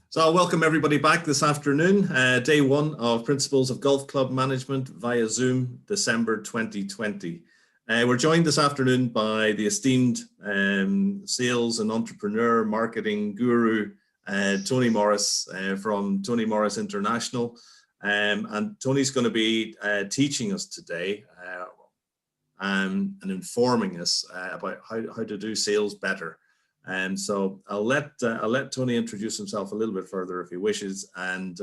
So I'll welcome everybody back this afternoon, day one of Principles of Golf Club Management via Zoom, December 2020. We're joined this afternoon by the esteemed sales and entrepreneur marketing guru, Tony Morris from Tony Morris International. And Tony's going to be teaching us today and informing us about how to do sales better. And so I'll let Tony introduce himself a little bit further if he wishes, and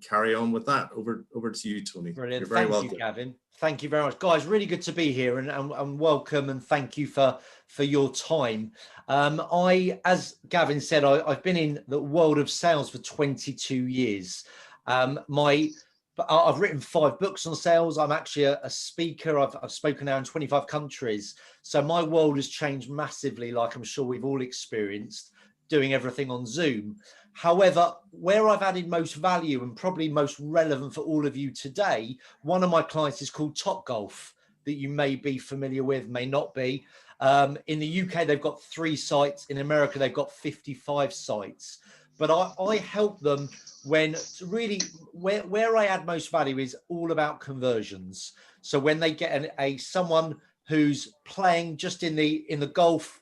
carry on with that. Over to you, Tony. Brilliant. Thank you, Gavin. Thank you very much, guys. Really good to be here, and welcome, and thank you for your time. As Gavin said, I've been in the world of sales for 22 years. I've written 5 books on sales. I'm actually a speaker. I've spoken now in 25 countries. So my world has changed massively, like I'm sure we've all experienced, doing everything on Zoom. However, where I've added most value and probably most relevant for all of you today, one of my clients is called Topgolf, that you may be familiar with, may not be. In the UK, they've got 3 sites. In America, they've got 55 sites. But I help them when really where I add most value is all about conversions. So when they get someone who's playing just in the golf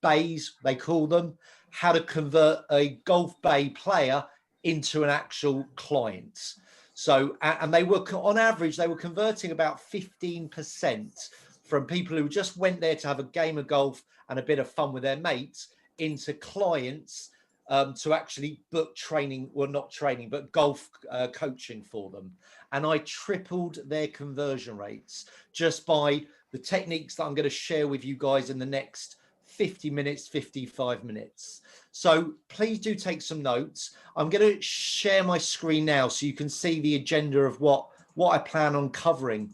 bays, they call them, how to convert a golf bay player into an actual client. So and they were, on average, they were converting about 15% from people who just went there to have a game of golf and a bit of fun with their mates into clients. To actually book training, well, not training, but golf coaching for them. And I tripled their conversion rates just by the techniques that I'm going to share with you guys in the next 50 minutes, 55 minutes. So please do take some notes. I'm going to share my screen now so you can see the agenda of what I plan on covering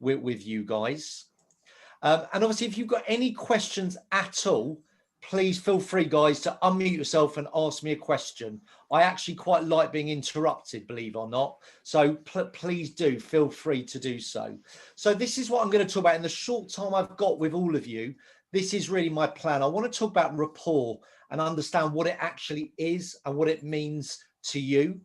with you guys. And obviously, if you've got any questions at all, please feel free, guys, to unmute yourself and ask me a question. I actually quite like being interrupted, believe it or not. So please do feel free to do so. So this is what I'm going to talk about in the short time I've got with all of you. This is really my plan. I want to talk about rapport and understand what it actually is and what it means to you.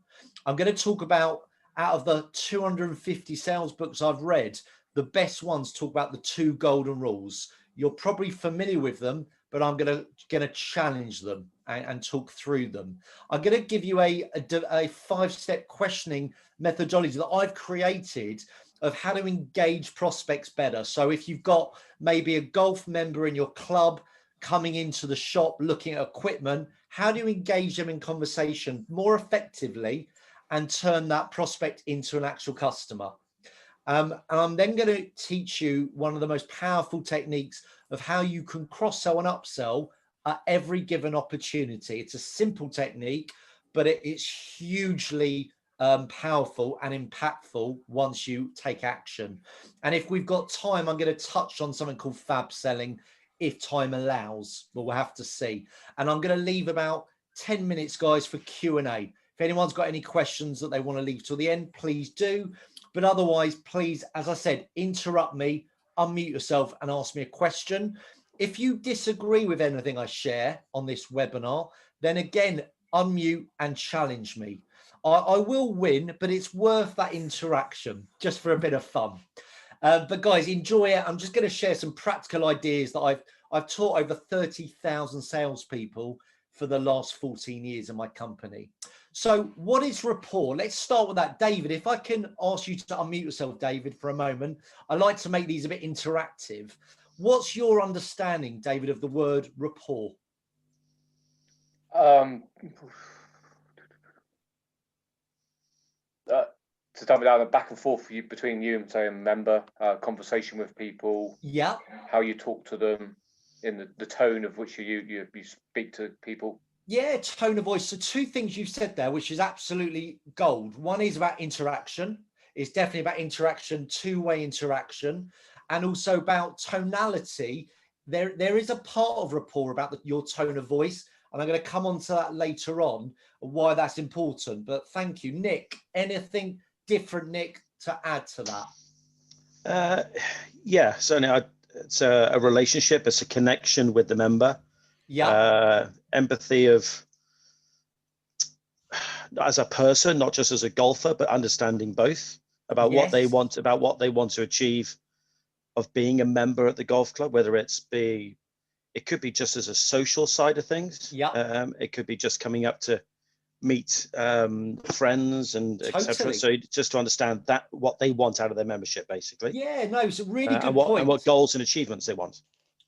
I'm going to talk about, out of the 250 sales books I've read, the best ones talk about the 2 golden rules. You're probably familiar with them, but I'm going to challenge them and talk through them. I'm going to give you a 5-step questioning methodology that I've created of how to engage prospects better. So if you've got maybe a golf member in your club coming into the shop looking at equipment, how do you engage them in conversation more effectively and turn that prospect into an actual customer? And I'm then going to teach you one of the most powerful techniques of how you can cross-sell and upsell at every given opportunity. It's a simple technique, but it's hugely powerful and impactful once you take action. And if we've got time, I'm going to touch on something called fab selling, if time allows, but we'll have to see. And I'm going to leave about 10 minutes, guys, for Q&A. If anyone's got any questions that they want to leave till the end, please do. But otherwise, please, as I said, interrupt me, unmute yourself and ask me a question. If you disagree with anything I share on this webinar, then again, unmute and challenge me. I will win, but it's worth that interaction just for a bit of fun. But guys, enjoy it. I'm just going to share some practical ideas that I've taught over 30,000 salespeople for the last 14 years in my company. So what is rapport? Let's start with that. David, if I can ask you to unmute yourself, David, for a moment. I like to make these a bit interactive. What's your understanding, David, of the word rapport? To start with, the back and forth between you and, say, a member, conversation with people. Yeah. How you talk to them, in the tone of which you speak to people. Yeah, tone of voice. So 2 things you've said there, which is absolutely gold. One is about interaction. It's definitely about interaction, 2-way interaction, and also about tonality. There is a part of rapport about your tone of voice, and I'm going to come on to that later on, why that's important. But thank you. Nick, anything different, Nick, to add to that? Yeah, certainly. It's a relationship. It's a connection with the member. Yeah. Empathy of as a person, not just as a golfer, but understanding both about what they Yes. want, about what they want to achieve of being a member at the golf club, whether it could be just as a social side of things. Yeah. It could be just coming up to meet friends and etc. Totally. So just to understand that what they want out of their membership, basically, Yeah, no, it's a really good and point. what goals and achievements they want.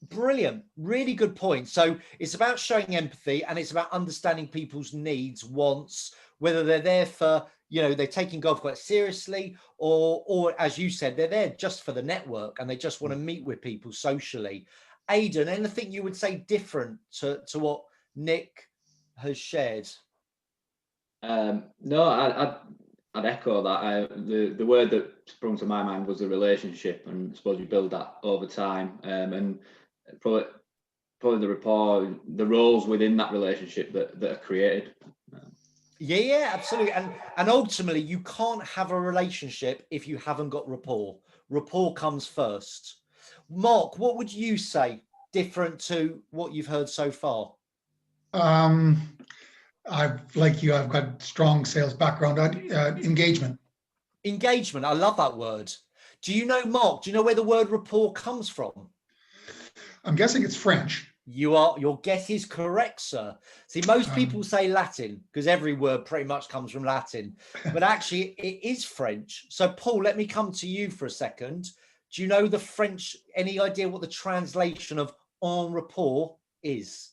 Brilliant. Really good point. So it's about showing empathy, and it's about understanding people's needs, wants, whether they're there for, they're taking golf quite seriously, or as you said, they're there just for the network and they just want to meet with people socially. Aidan, anything you would say different to what Nick has shared? No, I'd echo that. The word that sprung to my mind was the relationship, and I suppose you build that over time, and probably the rapport, the roles within that relationship that are created. Yeah, absolutely. And ultimately, you can't have a relationship if you haven't got rapport. Rapport comes first. Mark, what would you say different to what you've heard so far? Like you, I've got strong sales background. Engagement. Engagement. I love that word. Do you know, Mark, do you know where the word rapport comes from? I'm guessing it's French. Your guess is correct, sir. See, most people say Latin because every word pretty much comes from Latin, but actually it is French. So Paul, let me come to you for a second. Do you know the French, any idea what the translation of en rapport is?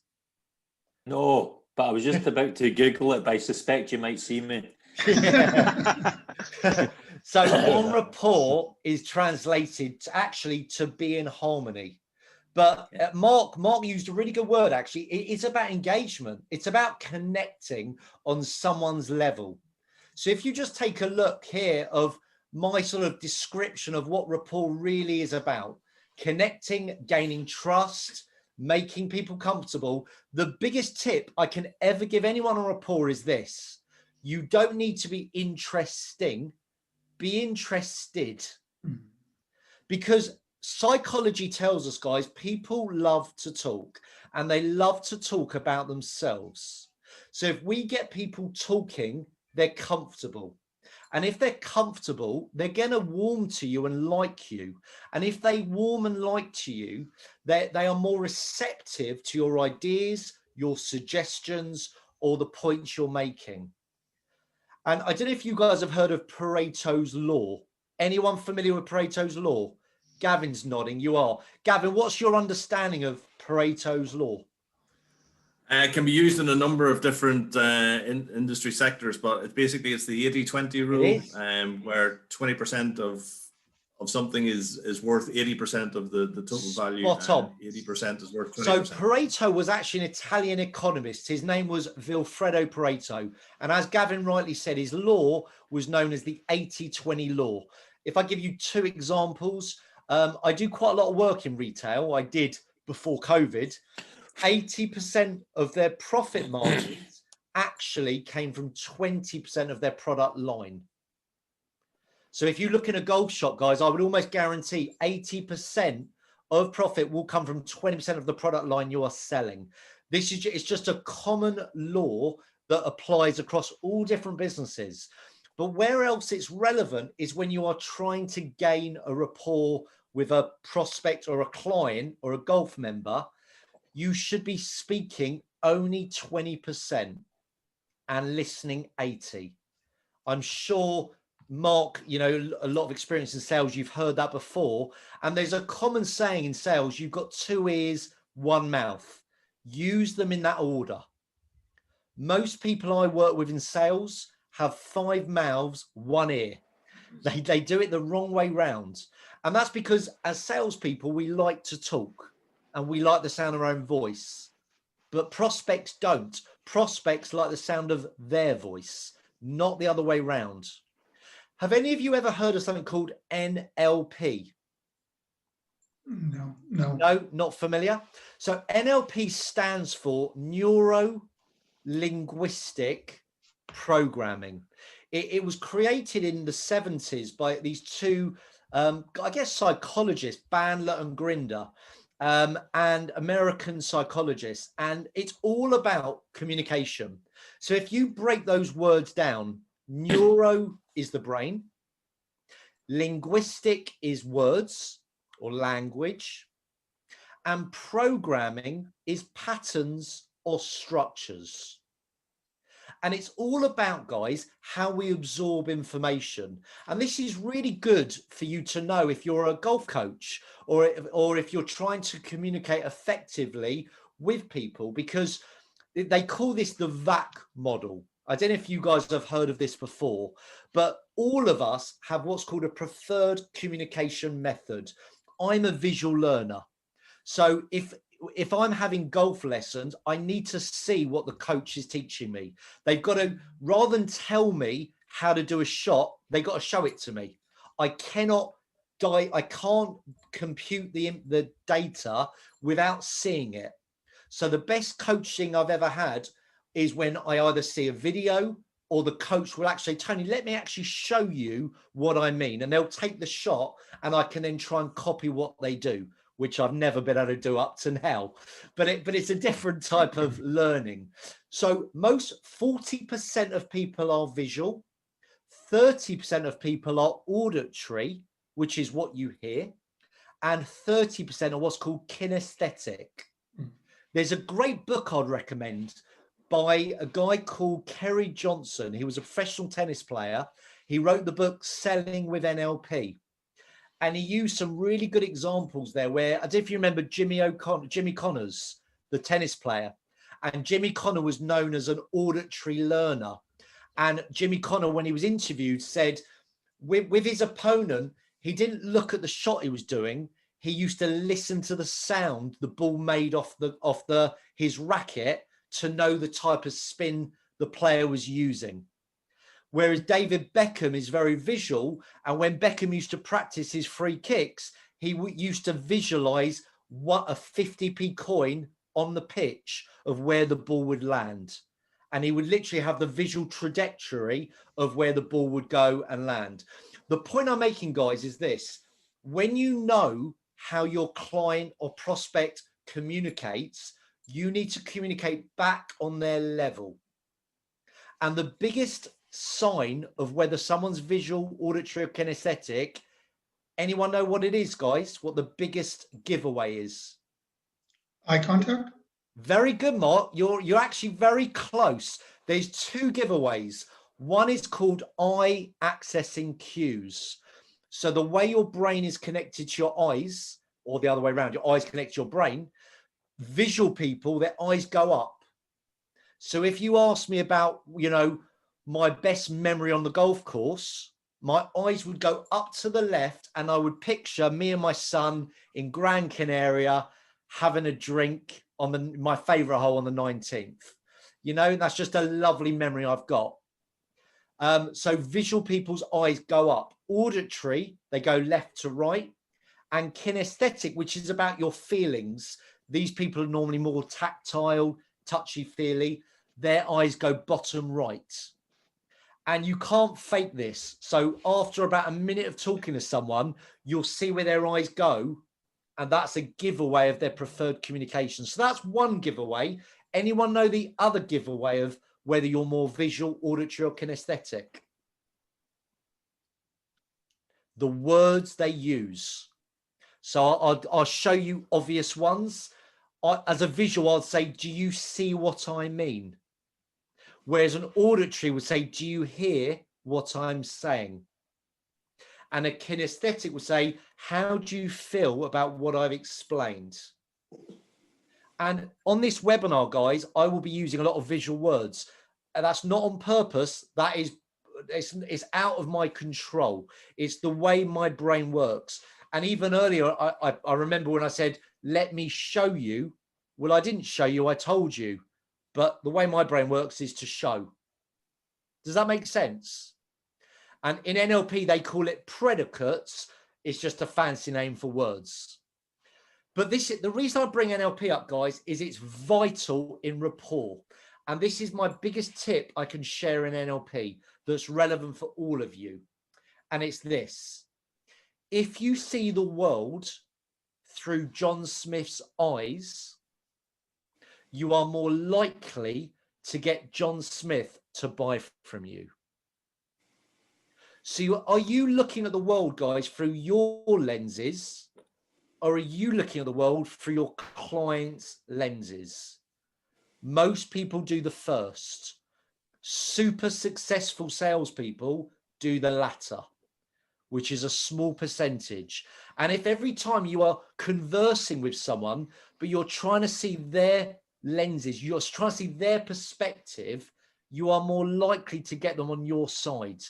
No, but I was just about to Google it, but I suspect you might see me. So en rapport is translated to be in harmony. But Mark used a really good word, actually. It's about engagement. It's about connecting on someone's level. So if you just take a look here of my sort of description of what rapport really is about, connecting, gaining trust, making people comfortable. The biggest tip I can ever give anyone on rapport is this. You don't need to be interesting, be interested. Because psychology tells us, guys, people love to talk, and they love to talk about themselves. So if we get people talking, they're comfortable. And if they're comfortable, they're going to warm to you and like you. And if they warm and like to you, they are more receptive to your ideas, your suggestions, or the points you're making. And I don't know if you guys have heard of Pareto's law. Anyone familiar with Pareto's law? Gavin's nodding. You are. Gavin, what's your understanding of Pareto's law? It can be used in a number of different industry sectors, but it's the 80-20 rule, where 20% of something is worth 80% of the total value. Spot on. 80% is worth 20%. So Pareto was actually an Italian economist. His name was Vilfredo Pareto. And as Gavin rightly said, his law was known as the 80-20 law. If I give you two examples, I do quite a lot of work in retail. I did before COVID. 80% of their profit margins actually came from 20% of their product line. So if you look in a golf shop, guys, I would almost guarantee 80% of profit will come from 20% of the product line you are selling. It's just a common law that applies across all different businesses. But where else it's relevant is when you are trying to gain a rapport with a prospect or a client or a golf member. You should be speaking only 20% and listening 80%. I'm sure, Mark, a lot of experience in sales, you've heard that before. And there's a common saying in sales, you've got 2 ears, 1 mouth. Use them in that order. Most people I work with in sales have 5 mouths, 1 ear. They do it the wrong way round. And that's because as salespeople, we like to talk. And we like the sound of our own voice, but prospects don't. Prospects like the sound of their voice, not the other way round. Have any of you ever heard of something called NLP? No, not familiar. So NLP stands for Neuro Linguistic Programming. It was created in the 70s by these two, I guess, psychologists, Bandler and Grinder. and American psychologists, and it's all about communication. So if you break those words down, neuro is the brain, linguistic is words or language, and programming is patterns or structures. And it's all about, guys, how we absorb information. And this is really good for you to know if you're a golf coach or if you're trying to communicate effectively with people, because they call this the VAC model. I don't know if you guys have heard of this before, but all of us have what's called a preferred communication method. I'm a visual learner. So if I'm having golf lessons, I need to see what the coach is teaching me. They've got to, rather than tell me how to do a shot, they've got to show it to me. I can't compute the data without seeing it. So the best coaching I've ever had is when I either see a video or the coach will actually, Tony, let me actually show you what I mean. And they'll take the shot and I can then try and copy what they do, which I've never been able to do up to now, but it's a different type of learning. So most 40% of people are visual, 30% of people are auditory, which is what you hear, and 30% are what's called kinesthetic. There's a great book I'd recommend by a guy called Kerry Johnson. He was a professional tennis player. He wrote the book Selling with NLP. And he used some really good examples there where, I don't know if you remember Jimmy Connors, the tennis player. And Jimmy Connor was known as an auditory learner. And Jimmy Connor, when he was interviewed, said with his opponent, he didn't look at the shot he was doing. He used to listen to the sound the ball made off his racket to know the type of spin the player was using. Whereas David Beckham is very visual. And when Beckham used to practice his free kicks, he used to visualize what a 50p coin on the pitch of where the ball would land. And he would literally have the visual trajectory of where the ball would go and land. The point I'm making, guys, is this. When you know how your client or prospect communicates, you need to communicate back on their level. And the biggest sign of whether someone's visual, auditory, or kinesthetic, anyone know what it is, guys? What the biggest giveaway is? Eye contact? Very good, Mark. You're actually very close. There's two giveaways. One is called eye accessing cues. So the way your brain is connected to your eyes, or the other way around, your eyes connect to your brain. Visual people, their eyes go up. So if you ask me about, my best memory on the golf course, my eyes would go up to the left and I would picture me and my son in Gran Canaria having a drink on my favorite hole on the 19th. That's just a lovely memory I've got. So visual people's eyes go up. Auditory, they go left to right. And kinesthetic, which is about your feelings. These people are normally more tactile, touchy-feely. Their eyes go bottom right. And you can't fake this. So after about a minute of talking to someone, you'll see where their eyes go. And that's a giveaway of their preferred communication. So that's one giveaway. Anyone know the other giveaway of whether you're more visual, auditory, or kinesthetic? The words they use. So I'll show you obvious ones. As a visual, I'd say, do you see what I mean? Whereas an auditory would say, do you hear what I'm saying? And a kinesthetic would say, how do you feel about what I've explained? And on this webinar, guys, I will be using a lot of visual words. And that's not on purpose. That is, it's out of my control. It's the way my brain works. And even earlier, I remember when I said, let me show you. Well, I didn't show you, I told you. But the way my brain works is to show. Does that make sense? And in NLP, they call it predicates. It's just a fancy name for words. But the reason I bring NLP up, guys, is it's vital in rapport. And this is my biggest tip I can share in NLP that's relevant for all of you. And it's this. If you see the world through John Smith's eyes, you are more likely to get John Smith to buy from you. So are you looking at the world, guys, through your lenses, or are you looking at the world through your client's lenses? Most people do the first. Super successful salespeople do the latter, which is a small percentage. And if every time you are conversing with someone, but you're trying to see their lenses, you're trying to see their perspective, you are more likely to get them on your side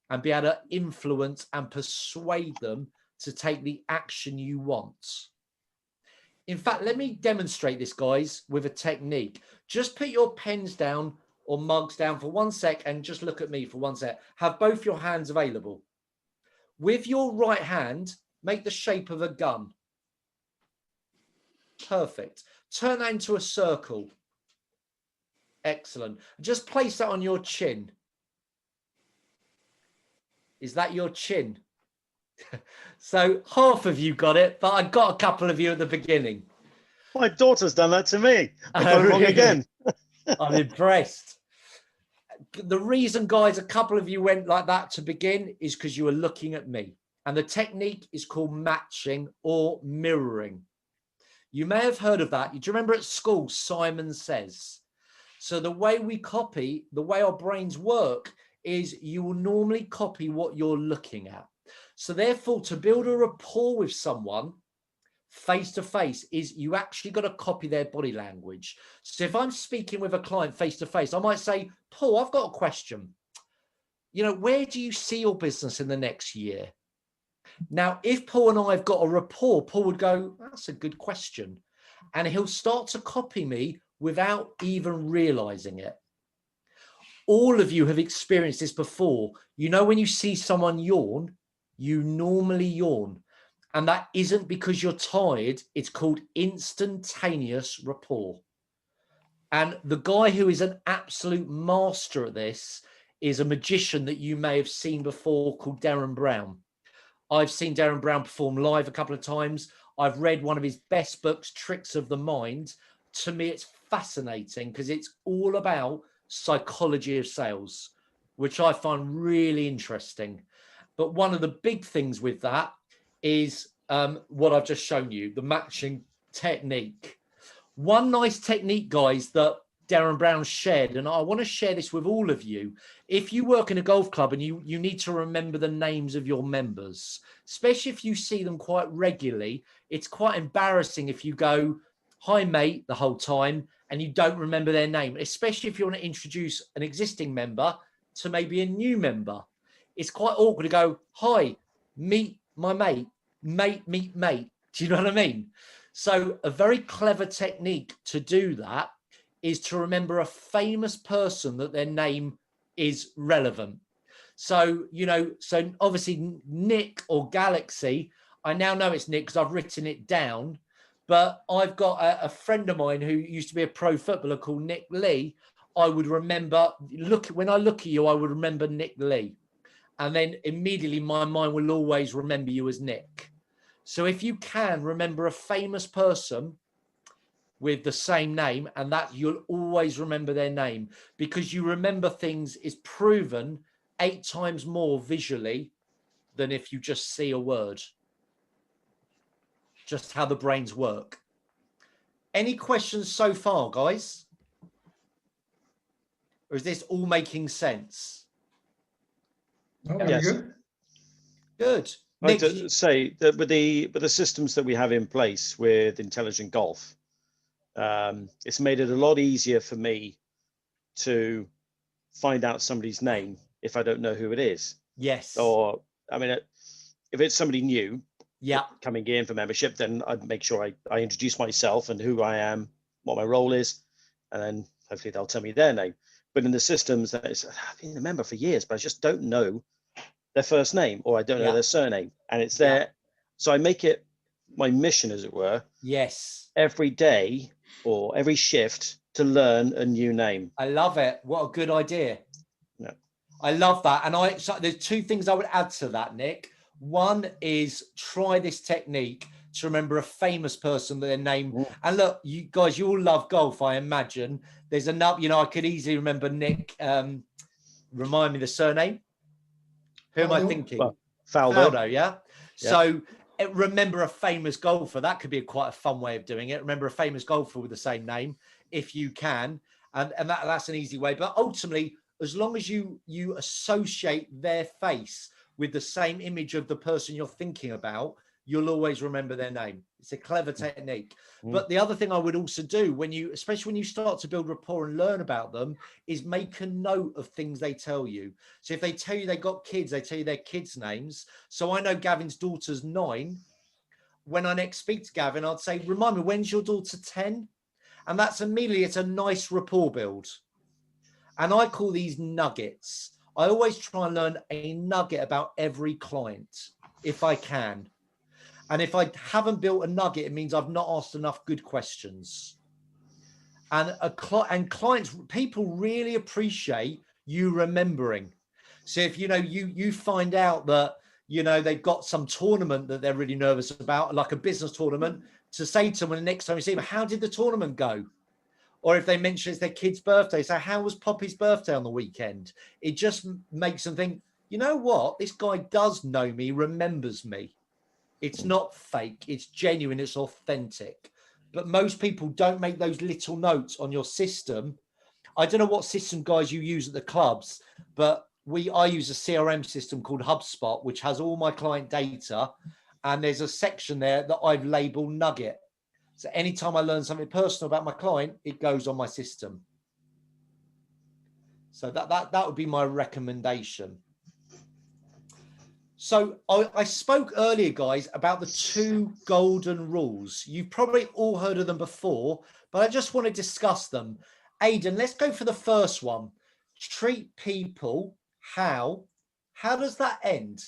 and be able to influence and persuade them to take the action you want. In fact, let me demonstrate this, guys, with a technique. Just put your pens down or mugs down for 1 sec and just look at me for 1 sec. Have both your hands available. With your right hand, make the shape of a gun. Perfect. Turn that into a circle. Excellent. Just place that on your chin. Is that your chin? So half of you got it, but I got a couple of you at the beginning. My daughter's done that to me. I got it wrong again. I'm impressed. The reason, guys, a couple of you went like that to begin is because you were looking at me. And the technique is called matching or mirroring. You may have heard of that. Do you remember at school, Simon Says? So the way we copy, the way our brains work is you will normally copy what you're looking at. So therefore, to build a rapport with someone face to face is you actually got to copy their body language. So if I'm speaking with a client face to face, I might say, Paul, I've got a question. You know, where do you see your business in the next year? Now, if Paul and I have got a rapport, Paul would go, that's a good question. And he'll start to copy me without even realizing it. All of you have experienced this before. You know, when you see someone yawn, you normally yawn. And that isn't because you're tired. It's called instantaneous rapport. And the guy who is an absolute master at this is a magician that you may have seen before called Darren Brown. I've seen Darren Brown perform live a couple of times. I've read one of his best books, Tricks of the Mind. To me, it's fascinating because it's all about psychology of sales, which I find really interesting. But one of the big things with that is what I've just shown you, the matching technique. One nice technique, guys, that Darren Brown shared, and I want to share this with all of you. If you work in a golf club and you need to remember the names of your members, especially if you see them quite regularly, it's quite embarrassing if you go, hi, mate, the whole time, and you don't remember their name, especially if you want to introduce an existing member to maybe a new member. It's quite awkward to go, hi, meet my mate, mate, meet mate. Do you know what I mean? So a very clever technique to do that is to remember a famous person that their name is relevant. So, you know, so obviously Nick or Galaxy, I now know it's Nick because I've written it down, but I've got a friend of mine who used to be a pro footballer called Nick Lee. I would remember, when I look at you, I would remember Nick Lee. And then immediately my mind will always remember you as Nick. So if you can remember a famous person with the same name, and that you'll always remember their name, because you remember things is proven 8 times more visually than if you just see a word. Just how the brains work. Any questions so far, guys? Or is this all making sense? Oh, very Yes. good. Good. I'd like to say that with the systems that we have in place with Intelligent Golf, it's made it a lot easier for me to find out somebody's name if I don't know who it is. Yes. Or, I mean, if it's somebody new coming in for membership, then I'd make sure I introduce myself and who I am, what my role is, and then hopefully they'll tell me their name. But in the systems, I've been a member for years, but I just don't know their first name, or I don't know their surname, and it's there. So I make it my mission, as it were, every day or every shift to learn a new name. I love it. What a good idea. Yeah. I love that. And so there's 2 things I would add to that, Nick. One is try this technique to remember a famous person, their name. And look, you guys, you all love golf, I imagine. There's enough, you know, I could easily remember Nick. Remind me the surname. Who am I thinking? Well, Faldo. Yeah. So remember a famous golfer. That could be quite a fun way of doing it. Remember a famous golfer with the same name, if you can. And that's an easy way. But ultimately, as long as you associate their face with the same image of the person you're thinking about, you'll always remember their name. It's a clever technique. But the other thing I would also do especially when you start to build rapport and learn about them, is make a note of things they tell you. So if they tell you they got kids, they tell you their kids' names. So I know Gavin's daughter's 9. When I next speak to Gavin, I'd say, remind me, when's your daughter 10? And that's immediately, it's a nice rapport build. And I call these nuggets. I always try and learn a nugget about every client, if I can. And if I haven't built a nugget, it means I've not asked enough good questions. And clients, people really appreciate you remembering. So if, you know, you find out that, you know, they've got some tournament that they're really nervous about, like a business tournament, to say to them the next time you see them, how did the tournament go? Or if they mention it's their kid's birthday, say, how was Poppy's birthday on the weekend? It just makes them think, you know what? This guy does know me, remembers me. It's not fake, it's genuine, it's authentic. But most people don't make those little notes on your system. I don't know what system, guys, you use at the clubs, but I use a CRM system called HubSpot, which has all my client data. And there's a section there that I've labeled nugget. So anytime I learn something personal about my client, it goes on my system. So that would be my recommendation. So I spoke earlier, guys, about the 2 golden rules. You've probably all heard of them before, but I just want to discuss them. Aidan, let's go for the first one. Treat people how does that end?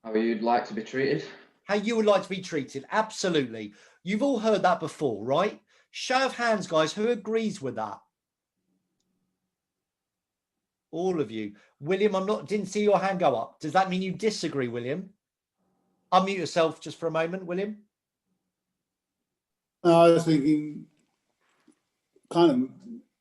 How you'd like to be treated. How you would like to be treated. Absolutely. You've all heard that before, right? Show of hands, guys, who agrees with that? All of you. William, didn't see your hand go up. Does that mean you disagree, William? Unmute yourself just for a moment, William. I was thinking kind of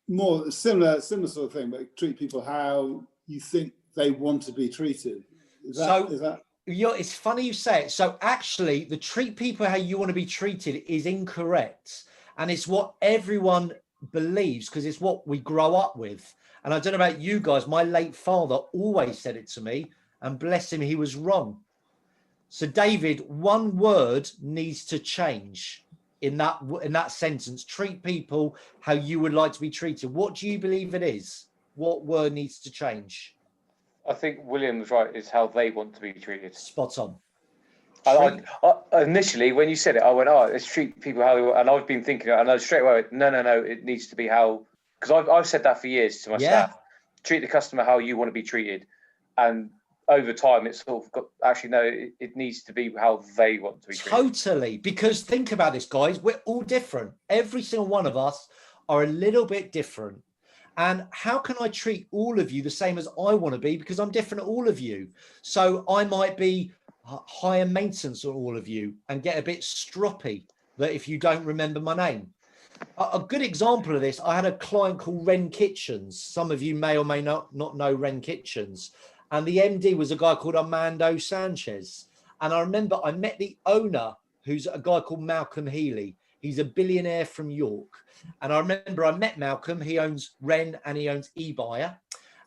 more similar sort of thing, but treat people how you think they want to be treated. Is that? It's funny you say it. So actually, the treat people how you want to be treated is incorrect. And it's what everyone believes because it's what we grow up with. And I don't know about you guys, my late father always said it to me, and bless him, he was wrong. So David, one word needs to change in that sentence. Treat people how you would like to be treated. What do you believe it is? What word needs to change? I think William was right. It's how they want to be treated. Spot on. I initially, when you said it, I went, let's treat people how they want. And I've been thinking, and I straight away went, no, it needs to be how, because I've said that for years to my staff. Treat the customer how you want to be treated. And over time, it's sort of got, actually, no, it needs to be how they want to be treated. Totally. Because think about this, guys, we're all different. Every single one of us are a little bit different. And how can I treat all of you the same as I want to be? Because I'm different to all of you. So I might be higher maintenance than all of you and get a bit stroppy that if you don't remember my name. A good example of this, I had a client called Wren Kitchens. Some of you may or may not know Wren Kitchens. And the MD was a guy called Armando Sanchez. And I remember I met the owner, who's a guy called Malcolm Healy. He's a billionaire from York. And I remember I met Malcolm. He owns Wren and he owns eBuyer.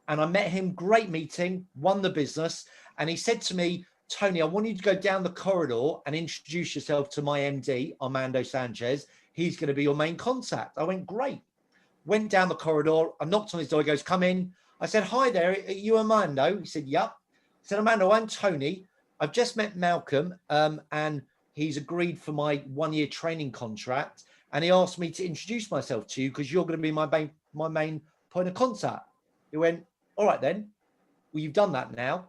And I met him, great meeting, won the business. And he said to me, Tony, I want you to go down the corridor and introduce yourself to my MD, Armando Sanchez. He's going to be your main contact. I went, great. Went down the corridor. I knocked on his door. He goes, come in. I said, hi there. Are you Armando? He said, yep. I said, Armando, I'm Tony. I've just met Malcolm and he's agreed for my 1-year training contract. And he asked me to introduce myself to you because you're going to be my main point of contact. He went, all right then. Well, you've done that now.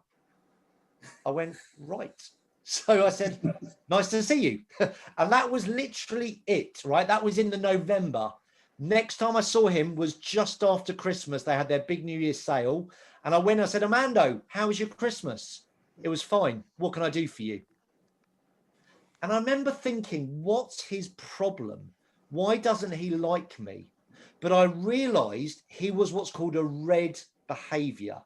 I went, right. So I said, nice to see you. And that was literally it, right? That was in the November. Next time I saw him was just after Christmas. They had their big New Year's sale. And I went, I said, Armando, how was your Christmas? It was fine. What can I do for you? And I remember thinking, what's his problem? Why doesn't he like me? But I realized he was what's called a red behavior.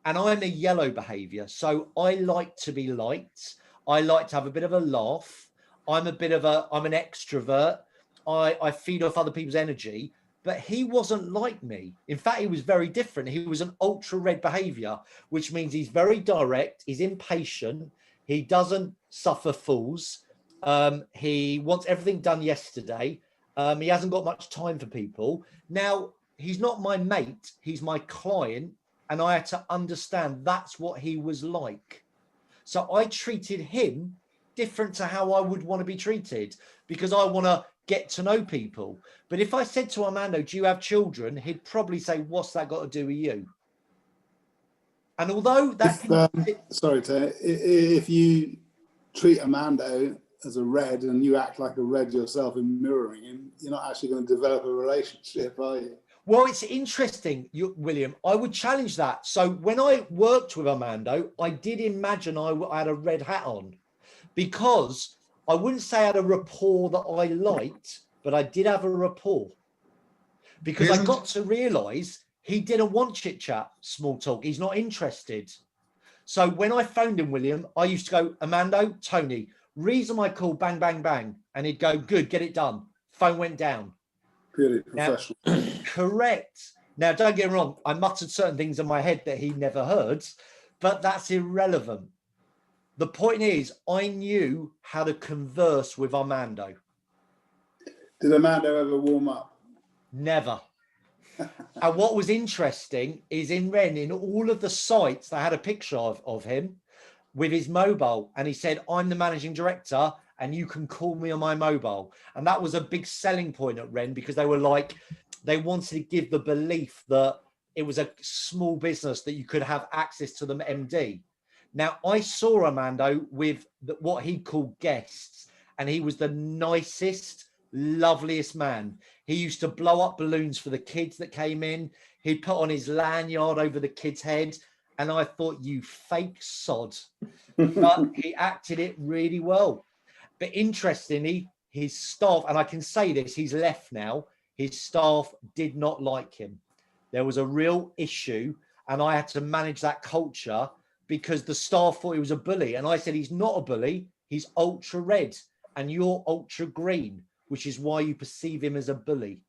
And I'm a yellow behavior. So I like to be liked. I like to have a bit of a laugh. I'm an extrovert. I feed off other people's energy. But he wasn't like me. In fact, he was very different. He was an ultra red behavior, which means he's very direct. He's impatient. He doesn't suffer fools. He wants everything done yesterday. He hasn't got much time for people. Now, he's not my mate. He's my client. And I had to understand that's what he was like. So I treated him different to how I would want to be treated, because I want to get to know people. But if I said to Armando, do you have children? He'd probably say, what's that got to do with you? And although that... Sorry, Tay, if you treat Armando as a red and you act like a red yourself in mirroring him, you're not actually going to develop a relationship, are you? Well, it's interesting, William. I would challenge that. So when I worked with Armando, I did imagine I had a red hat on, because I wouldn't say I had a rapport that I liked, but I did have a rapport, because I got to realize he didn't want chit chat, small talk. He's not interested. So when I phoned him, William, I used to go, Armando, Tony, reason I call, bang, bang, bang. And he'd go, good, get it done. Phone went down. Purely professional. Now, correct. Now, don't get me wrong. I muttered certain things in my head that he never heard, but that's irrelevant. The point is, I knew how to converse with Armando. Did Armando ever warm up? Never. And what was interesting is in Ren, in all of the sites, they had a picture of him with his mobile. And he said, I'm the managing director and you can call me on my mobile. And that was a big selling point at Ren, because they were like, they wanted to give the belief that it was a small business, that you could have access to the MD. Now, I saw Armando with what he called guests, and he was the nicest, loveliest man. He used to blow up balloons for the kids that came in. He'd put on his lanyard over the kid's head. And I thought, you fake sod. But he acted it really well. But interestingly, his staff, and I can say this, he's left now, his staff did not like him. There was a real issue, and I had to manage that culture, because the staff thought he was a bully. And I said, he's not a bully, he's ultra red, and you're ultra green, which is why you perceive him as a bully.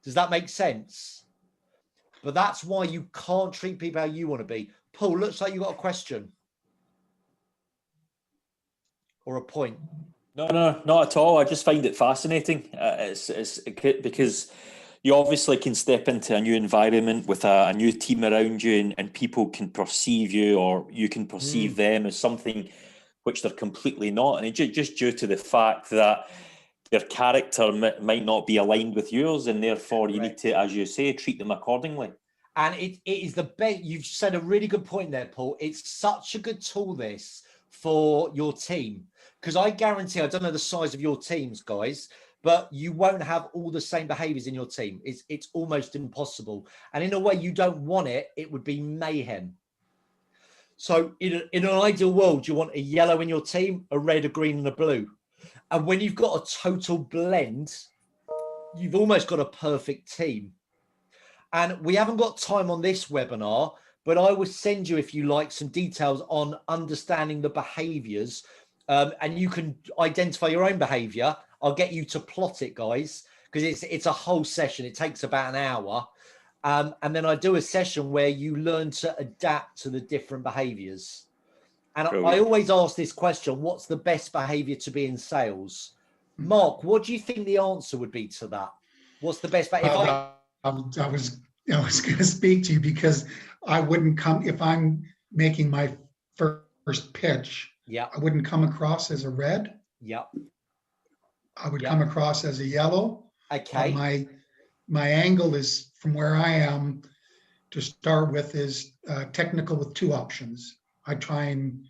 Does that make sense? But that's why you can't treat people how you want to be. Paul, looks like you got a question. Or a point. No, not at all. I just find it fascinating. It's because you obviously can step into a new environment with a new team around you, and people can perceive you, or you can perceive them as something which they're completely not. And it's just due to the fact that their character might not be aligned with yours, and therefore you need to, as you say, treat them accordingly. And it is the best. You've said a really good point there, Paul. It's such a good tool, this, for your team, because I guarantee, I don't know the size of your teams, guys, but you won't have all the same behaviors in your team. It's almost impossible. And in a way you don't want it, it would be mayhem. So in an ideal world, you want a yellow in your team, a red, a green, and a blue. And when you've got a total blend, you've almost got a perfect team. And we haven't got time on this webinar, but I will send you, if you like, some details on understanding the behaviors, and you can identify your own behavior. I'll get you to plot it, guys, because it's a whole session. It takes about an hour. And then I do a session where you learn to adapt to the different behaviors. And I always ask this question, what's the best behavior to be in sales? Mark, what do you think the answer would be to that? What's the best behavior? I was going to speak to you, because I wouldn't come, if I'm making my first pitch, I wouldn't come across as a red. I would come across as a yellow. Okay. My angle is, from where I am to start with, is technical with two options. I try and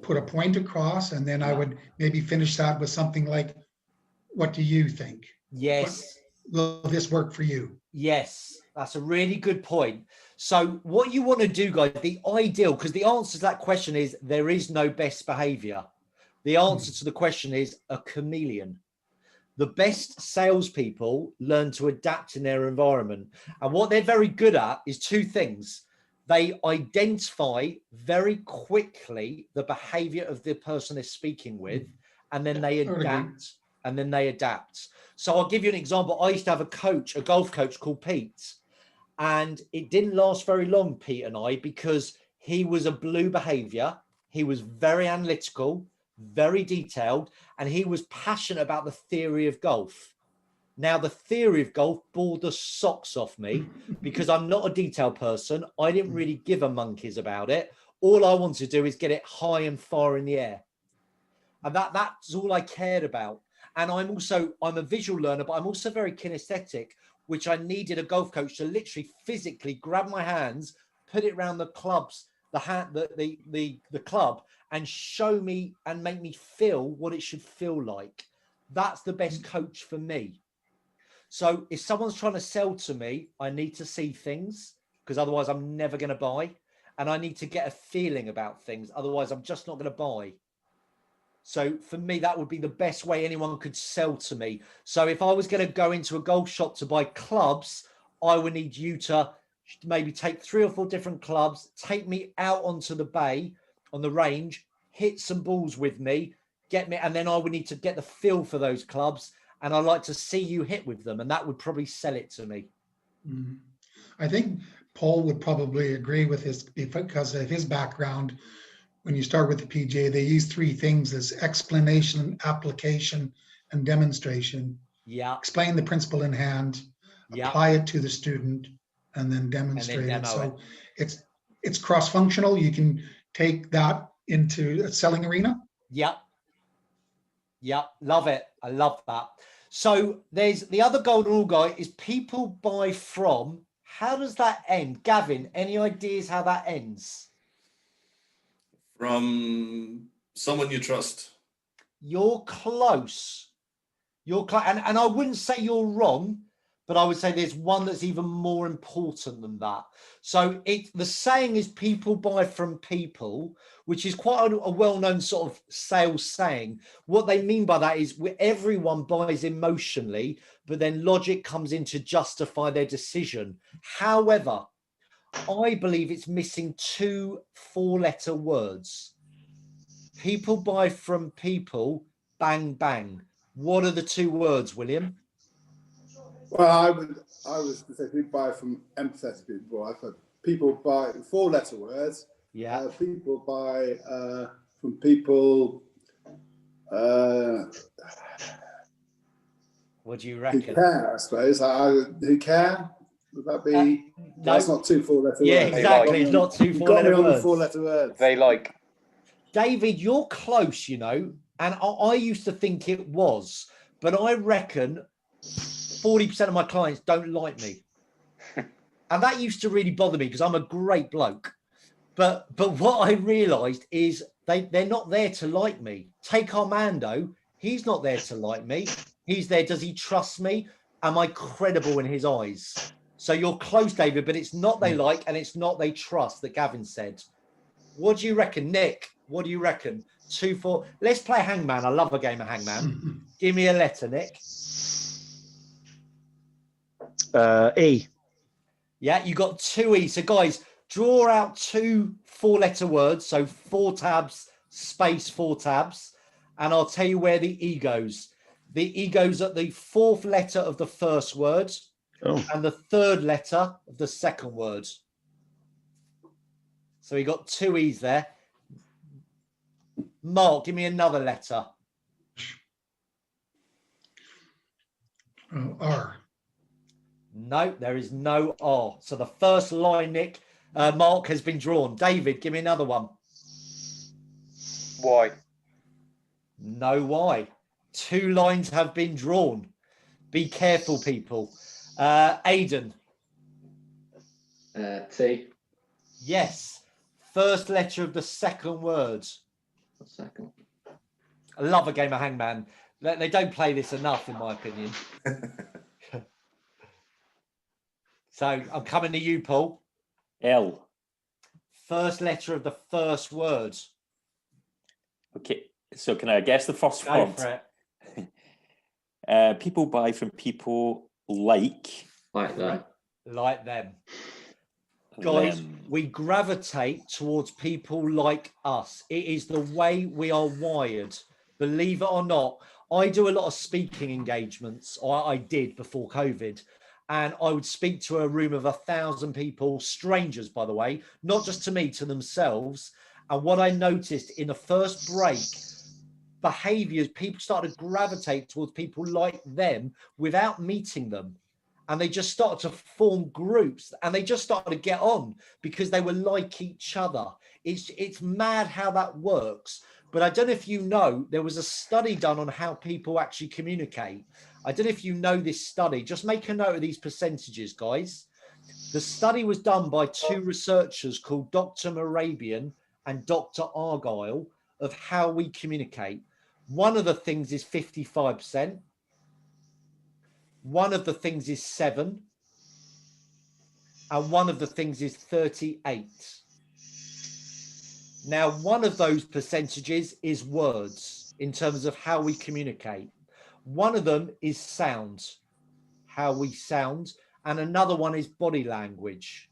put a point across, and then I would maybe finish that with something like, what do you think? Yes. Will this work for you? Yes, that's a really good point. So what you want to do, guys, the ideal, because the answer to that question is there is no best behavior. The answer to the question is a chameleon. The best salespeople learn to adapt in their environment. And what they're very good at is two things. They identify very quickly the behavior of the person they're speaking with, and then they adapt. So I'll give you an example. I used to have a golf coach called Pete, and it didn't last very long, Pete and I, because he was a blue behavior. He was very analytical, very detailed, and he was passionate about the theory of golf. Now, the theory of golf bored the socks off me because I'm not a detailed person. I didn't really give a monkeys about it. All I wanted to do is get it high and far in the air. And that's all I cared about. And I'm a visual learner, but I'm also very kinesthetic, which I needed a golf coach to literally physically grab my hands, put it around the clubs, the club, and show me and make me feel what it should feel like. That's the best coach for me. So if someone's trying to sell to me, I need to see things, because otherwise I'm never going to buy. And I need to get a feeling about things. Otherwise, I'm just not going to buy. So for me, that would be the best way anyone could sell to me. So if I was going to go into a golf shop to buy clubs, I would need you to maybe take 3 or 4 different clubs, take me out onto the bay on the range, hit some balls with me, and then I would need to get the feel for those clubs. And I'd like to see you hit with them. And that would probably sell it to me. I think Paul would probably agree with this because of his background. When you start with the PGA, they use 3 things as explanation, application, and demonstration. Yeah. Explain the principle in hand, apply it to the student, and then demonstrate it. So it's cross-functional. You can take that into a selling arena. Yeah. Yeah, love it. I love that. So there's the other golden rule, guy, is people buy from. How does that end? Gavin, any ideas how that ends? From someone you trust. You're close. And I wouldn't say you're wrong, but I would say there's one that's even more important than that. So the saying is people buy from people, which is quite a well-known sort of sales saying. What they mean by that is everyone buys emotionally, but then logic comes in to justify their decision. However, I believe it's missing 2 4-letter words. People buy from people, bang, bang. What are the 2 words, William? Well, I was going to say people buy from empathetic people. I've heard people buy 4-letter words. Yeah. People buy from people. What do you reckon? Who care, I suppose. Who care? Would that be? That's not 2 4-letter words. Yeah, exactly. It's not 2 4-letter words. Got me on the 4-letter words. They like. David, you're close, you know, and I used to think it was, but I reckon 40% of my clients don't like me. And that used to really bother me because I'm a great bloke. But what I realized is they're not there to like me. Take Armando. He's not there to like me. He's there. Does he trust me? Am I credible in his eyes? So you're close, David, but it's not they like and it's not they trust that Gavin said. What do you reckon, Nick? What do you reckon? 2 4. Let's play Hangman. I love a game of Hangman. Give me a letter, Nick. E. Yeah, you got 2 E. So guys, draw out 2 4-letter words. So 4 tabs, space 4 tabs. And I'll tell you where the E goes. The E goes at the 4th letter of the first word and the 3rd letter of the second word. So you got 2 E's there. Mark, give me another letter. R. No, there is no R. So the first line, Nick, Mark, has been drawn. David, give me another one. Y. No Y. 2 lines have been drawn. Be careful, people. Aidan. T. Yes. First letter of the second word. Second. I love a game of Hangman. They don't play this enough, in my opinion. So I'm coming to you, Paul. L. First letter of the first word. Okay. So can I guess the first Go one? for it. People buy from people like them. Like them. Guys, them. we gravitate towards people like us. It is the way we are wired. Believe it or not, I do a lot of speaking engagements, or I did before COVID, and I would speak to a room of 1,000 people, strangers, by the way, not just to me, to themselves. And what I noticed in the first break, behaviors, people started to gravitate towards people like them without meeting them. And they just started to form groups, and they just started to get on because they were like each other. It's mad how that works. But I don't know if you know, there was a study done on how people actually communicate. I don't know if you know this study. Just make a note of these percentages, guys. The study was done by two researchers called Dr. Morabian and Dr. Argyle of how we communicate. One of the things is 55%. One of the things is 7. And one of the things is 38. Now, one of those percentages is words in terms of how we communicate. One of them is sound, how we sound, and another one is body language.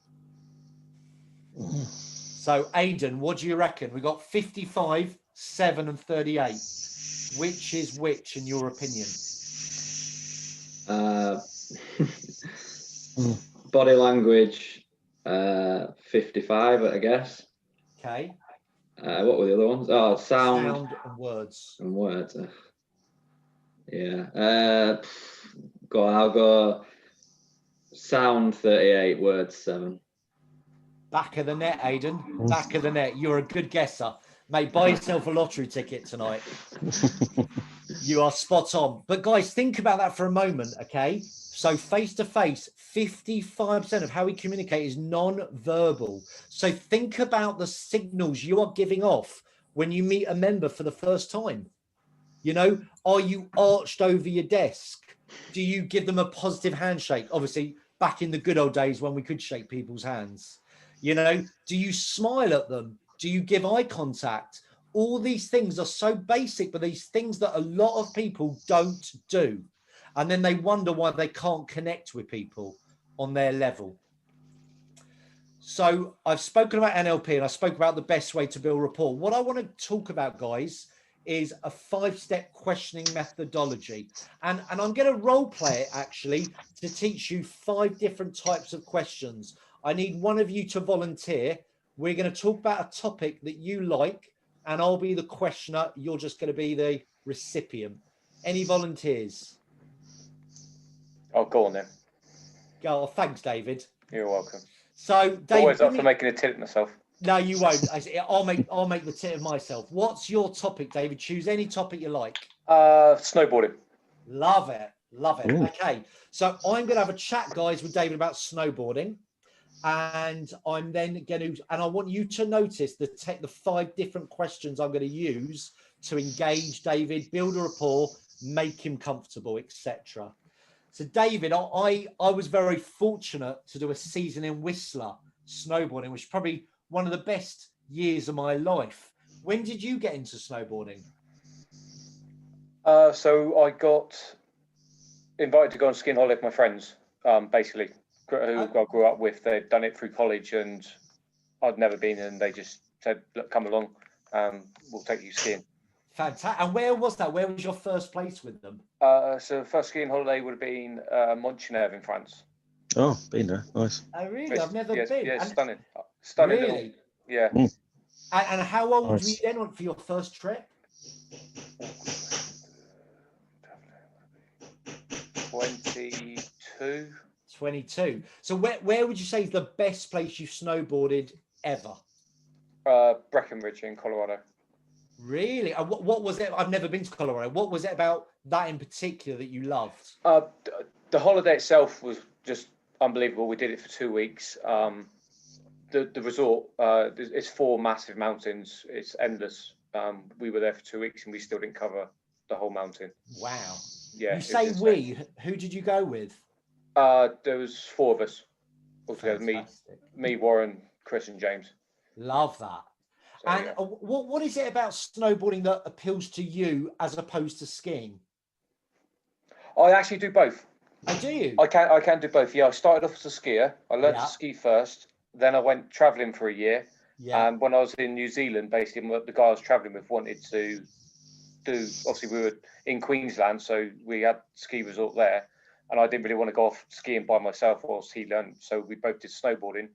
So, Aidan, what do you reckon? We got 55, 7, and 38. Which is which, in your opinion? Body language, 55, I guess. Okay. What were the other ones? Oh, sound and words. And words. Yeah. Go on, I'll go sound 38, words 7. Back of the net, Aidan. Back of the net. You're a good guesser. Mate, buy yourself a lottery ticket tonight. You are spot on. But guys, think about that for a moment, okay? So face-to-face, 55% of how we communicate is non-verbal. So think about the signals you are giving off when you meet a member for the first time. You know, are you arched over your desk? Do you give them a positive handshake? Obviously, back in the good old days when we could shake people's hands. You know, do you smile at them? Do you give eye contact? All these things are so basic, but these things that a lot of people don't do. And then they wonder why they can't connect with people on their level. So I've spoken about NLP and I spoke about the best way to build rapport. What I want to talk about, guys, is a 5-step questioning methodology. And I'm going to role play it actually to teach you 5 different types of questions. I need one of you to volunteer. We're going to talk about a topic that you like, and I'll be the questioner. You're just going to be the recipient. Any volunteers? Oh, go on then. Oh, thanks, David. You're welcome. So, David, always up for making a tit of myself. No, you won't. I'll make the tit of myself. What's your topic, David? Choose any topic you like. Snowboarding. Love it. Love it. Ooh. Okay. So I'm going to have a chat, guys, with David about snowboarding. And I'm then going to, and I want you to notice the 5 different questions I'm going to use to engage David, build a rapport, make him comfortable, etc. So David, I was very fortunate to do a season in Whistler snowboarding, which is probably one of the best years of my life. When did you get into snowboarding? So I got invited to go on skiing holiday with my friends, basically, who I grew up with. They'd done it through college and I'd never been, and they just said, look, come along, we'll take you skiing. Fantastic. And where was that? Where was your first place with them? So the first skiing holiday would have been Montgenèvre in France. Oh, been there. Nice. Oh, really? I've never been. Yeah, stunning. Stunning. Really? Yeah. And how old were you Nice. then for your first trip? 22. 22. So where would you say is the best place you've snowboarded ever? Breckenridge in Colorado. Really? And what was it? I've never been to Colorado. What was it about that in particular that you loved? The holiday itself was just unbelievable. We did it for 2 weeks. The resort, it's 4 massive mountains. It's endless. We were there for 2 weeks and we still didn't cover the whole mountain. Wow. Yeah. You say we. Who did you go with? There was 4 of us altogether. Fantastic. Me, Warren, Chris, and James. Love that. So, And yeah. what is it about snowboarding that appeals to you as opposed to skiing? I actually do both. Oh, do you? I can do both. Yeah, I started off as a skier. I learned Yeah. to ski first. Then I went travelling for a year. Yeah. And when I was in New Zealand, basically, the guy I was travelling with wanted to do. Obviously, we were in Queensland, so we had ski resort there, and I didn't really want to go off skiing by myself whilst he learned. So we both did snowboarding.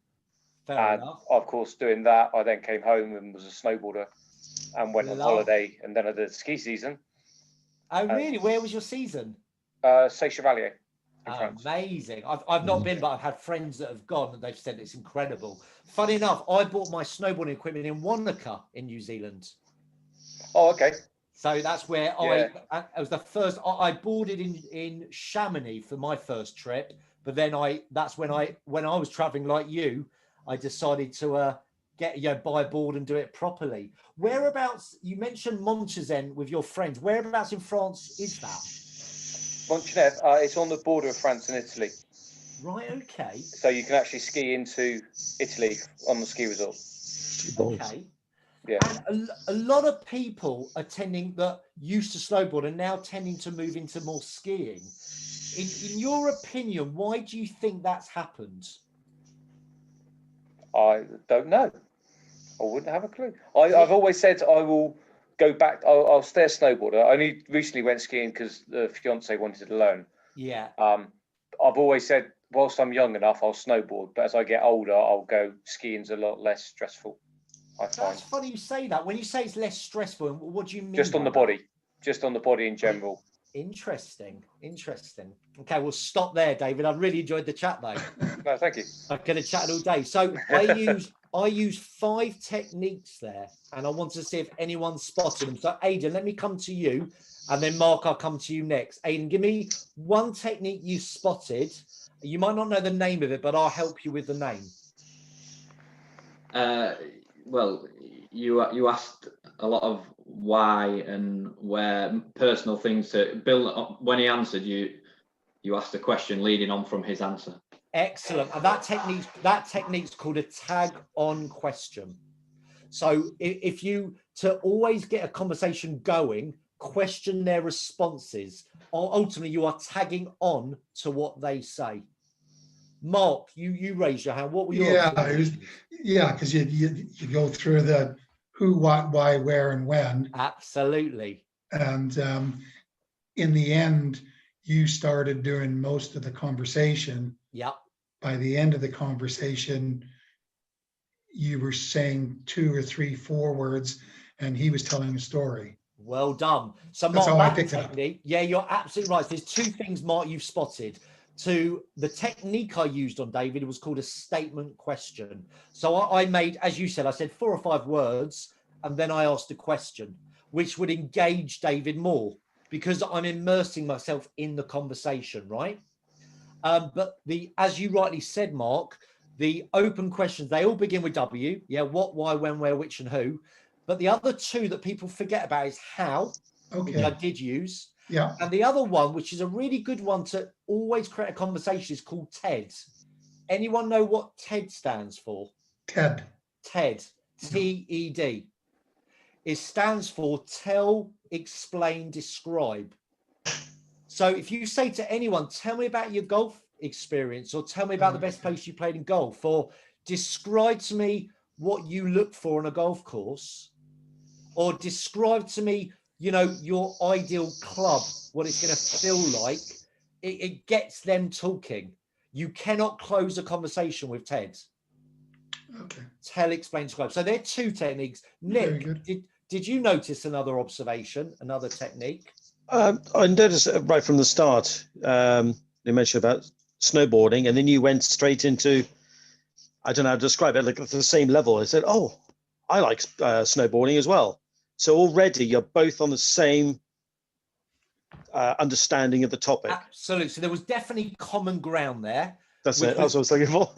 Fair And enough. of course, doing that, I then came home and was a snowboarder, and went on holiday, and then I did ski season. Oh, really? Where was your season? Say Chevalier. Amazing. I've not been, but I've had friends that have gone and they've said it's incredible. Funny enough, I bought my snowboarding equipment in Wanaka in New Zealand. Oh, okay. So that's where I was the first. I boarded in Chamonix for my first trip, but then that's when I was traveling like you, I decided to buy a board and do it properly. Whereabouts? You mentioned Montezin with your friends. Whereabouts in France is that? Montgenèvre, it's on the border of France and Italy. Right, okay. So you can actually ski into Italy on the ski resort. Okay. Yeah. And a lot of people attending that used to snowboard are now tending to move into more skiing. In your opinion, why do you think that's happened? I don't know. I wouldn't have a clue. I've always said I will go back. I'll stay a snowboarder. I only recently went skiing because the fiance wanted to learn. Yeah. I've always said, whilst I'm young enough, I'll snowboard. But as I get older, I'll go skiing's a lot less stressful. I find. That's funny you say that. When you say it's less stressful, what do you mean? Just on the body. Just on the body in general. Interesting. Okay, we'll stop there, David. I really enjoyed the chat, though. No, thank you. I could have chatted all day. So I use 5 techniques there, and I want to see if anyone spotted them. So, Aidan, let me come to you, and then Mark, I'll come to you next. Aidan, give me one technique you spotted. You might not know the name of it, but I'll help you with the name. Well, you asked a lot of why and where, personal things to build. When he answered, you asked a question leading on from his answer. Excellent. And that technique's called a tag on question. So if you to always get a conversation going, question their responses, or ultimately you are tagging on to what they say. Mark, you raised your hand. What were your because you go through the who, what, why, where, and when. Absolutely. And in the end, you started doing most of the conversation. Yeah. By the end of the conversation, you were saying 2 or 3, 4 words, and he was telling a story. Well done. So That's Mark, how I that picked it up. technique, yeah, you're absolutely right. There's 2 things, Mark, you've spotted. The technique I used on David was called a statement question. So I made, as you said, I said 4 or 5 words, and then I asked a question, which would engage David more because I'm immersing myself in the conversation, right? But as you rightly said, Mark, the open questions, they all begin with W. Yeah, what, why, when, where, which, and who. But the other 2 that people forget about is how, which I did use. Yeah. And the other one, which is a really good one to always create a conversation, is called TED. Anyone know what TED stands for? TED. TED. It stands for tell, explain, describe. So if you say to anyone, tell me about your golf experience, or tell me about the best place you played in golf, or describe to me what you look for on a golf course, or describe to me, your ideal club, what it's going to feel like, it gets them talking. You cannot close a conversation with TED. Okay. Tell, explain, describe. So there are 2 techniques. Nick, did you notice another observation, another technique? I noticed right from the start, you mentioned about snowboarding, and then you went straight into, I don't know how to describe it, like at the same level. I said, oh, I like snowboarding as well. So already you're both on the same understanding of the topic. Absolutely. So there was definitely common ground there. That's it. That's what I was looking for.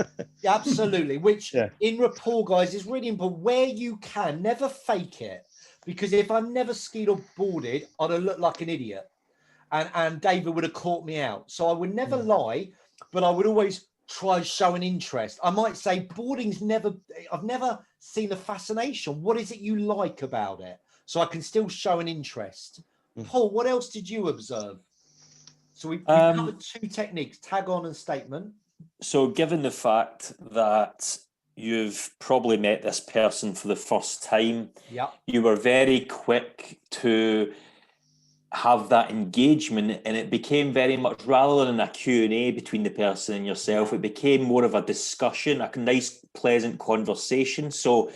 Absolutely. Which in rapport, guys, is really important. Where you can, never fake it. Because if I've never skied or boarded, I'd have looked like an idiot. And David would have caught me out. So I would never lie, but I would always try showing interest. I might say I've never seen a fascination. What is it you like about it? So I can still show an interest. Paul, what else did you observe? So we covered 2 techniques, tag on and statement. So given the fact that you've probably met this person for the first time, you were very quick to have that engagement, and it became very much, rather than a Q&A between the person and yourself, it became more of a discussion, a nice, pleasant conversation. So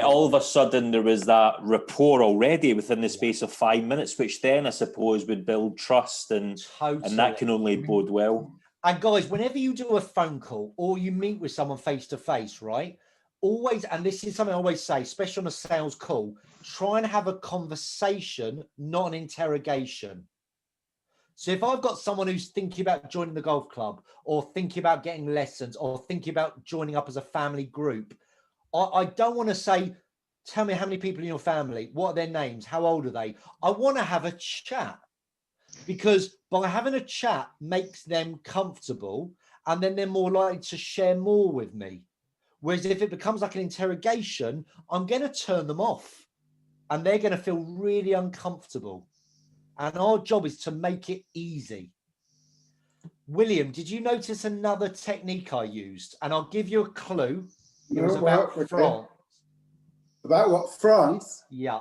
all of a sudden there was that rapport already within the space of 5 minutes, which then I suppose would build trust, and that can only bode well. And guys, whenever you do a phone call or you meet with someone face to face, right? Always, and this is something I always say, especially on a sales call, try and have a conversation, not an interrogation. So if I've got someone who's thinking about joining the golf club, or thinking about getting lessons, or thinking about joining up as a family group, I don't want to say, tell me how many people in your family, what are their names, how old are they? I want to have a chat, because by having a chat makes them comfortable, and then they're more likely to share more with me. Whereas if it becomes like an interrogation, I'm going to turn them off, and they're going to feel really uncomfortable. And our job is to make it easy. William, did you notice another technique I used? And I'll give you a clue. It was about France. About what? France? Yeah.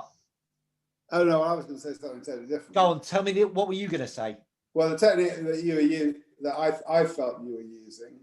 Oh, no, I was going to say something totally different. Go on, tell me, what were you going to say? Well, the technique that I felt you were using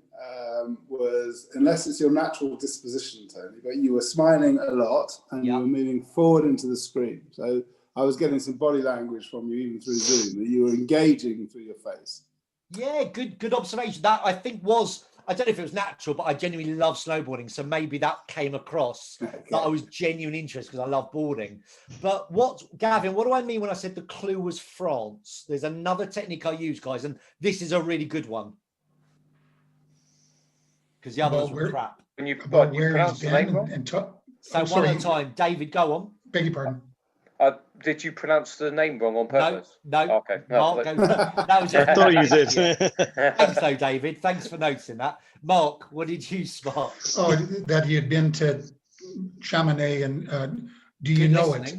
was, unless it's your natural disposition, Tony, but you were smiling a lot and you were moving forward into the screen. So I was getting some body language from you, even through Zoom, that you were engaging through your face. Yeah, good observation. That I think was, I don't know if it was natural, but I genuinely love snowboarding. So maybe that came across that I was genuine interest because I love boarding. But Gavin, what do I mean when I said the clue was France? There's another technique I use, guys, and this is a really good one. Because the others were crap. When you pronounce the name wrong? So one at a time. David, go on. Beg your pardon. Did you pronounce the name wrong on purpose? No. Oh, okay. Mark, I thought you did. Thanks, though, David. Thanks for noticing that. Mark, what did you spot? Oh, that he had been to Chamonix, and do you know it?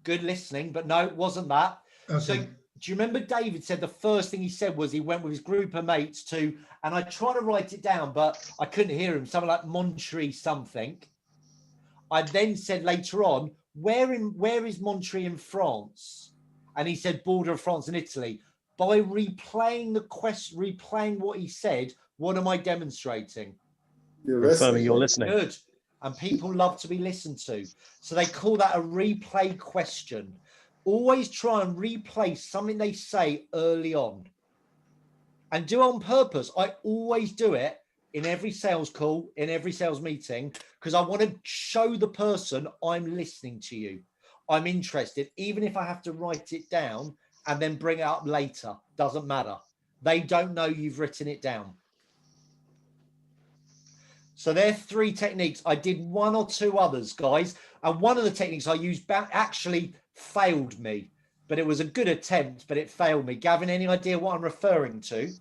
Good listening, but no, it wasn't that. Okay. So do you remember David said the first thing he said was he went with his group of mates to, and I tried to write it down, but I couldn't hear him, something like Montreuil something. I then said later on, where is Montreuil in France? And he said border of France and Italy. By replaying the question, replaying what he said, what am I demonstrating? Confirming you're listening. Good. And people love to be listened to. So they call that a replay question. Always try and replay something they say early on. And do it on purpose. I always do it in every sales call, in every sales meeting, because I want to show the person I'm listening to you. I'm interested, even if I have to write it down and then bring it up later. Doesn't matter. They don't know you've written it down. So there are 3 techniques. I did 1 or 2 others, guys. And one of the techniques I used actually failed me, but it was a good attempt, but it failed me. Gavin, any idea what I'm referring to?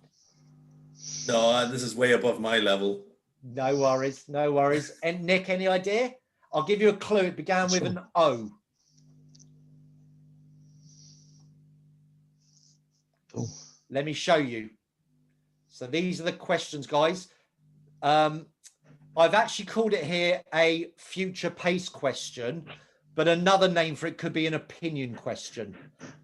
No, this is way above my level. No worries, no worries. And Nick, any idea? I'll give you a clue. It began with an O. Oh. Let me show you. So these are the questions, guys. I've actually called it here a future pace question, but another name for it could be an opinion question.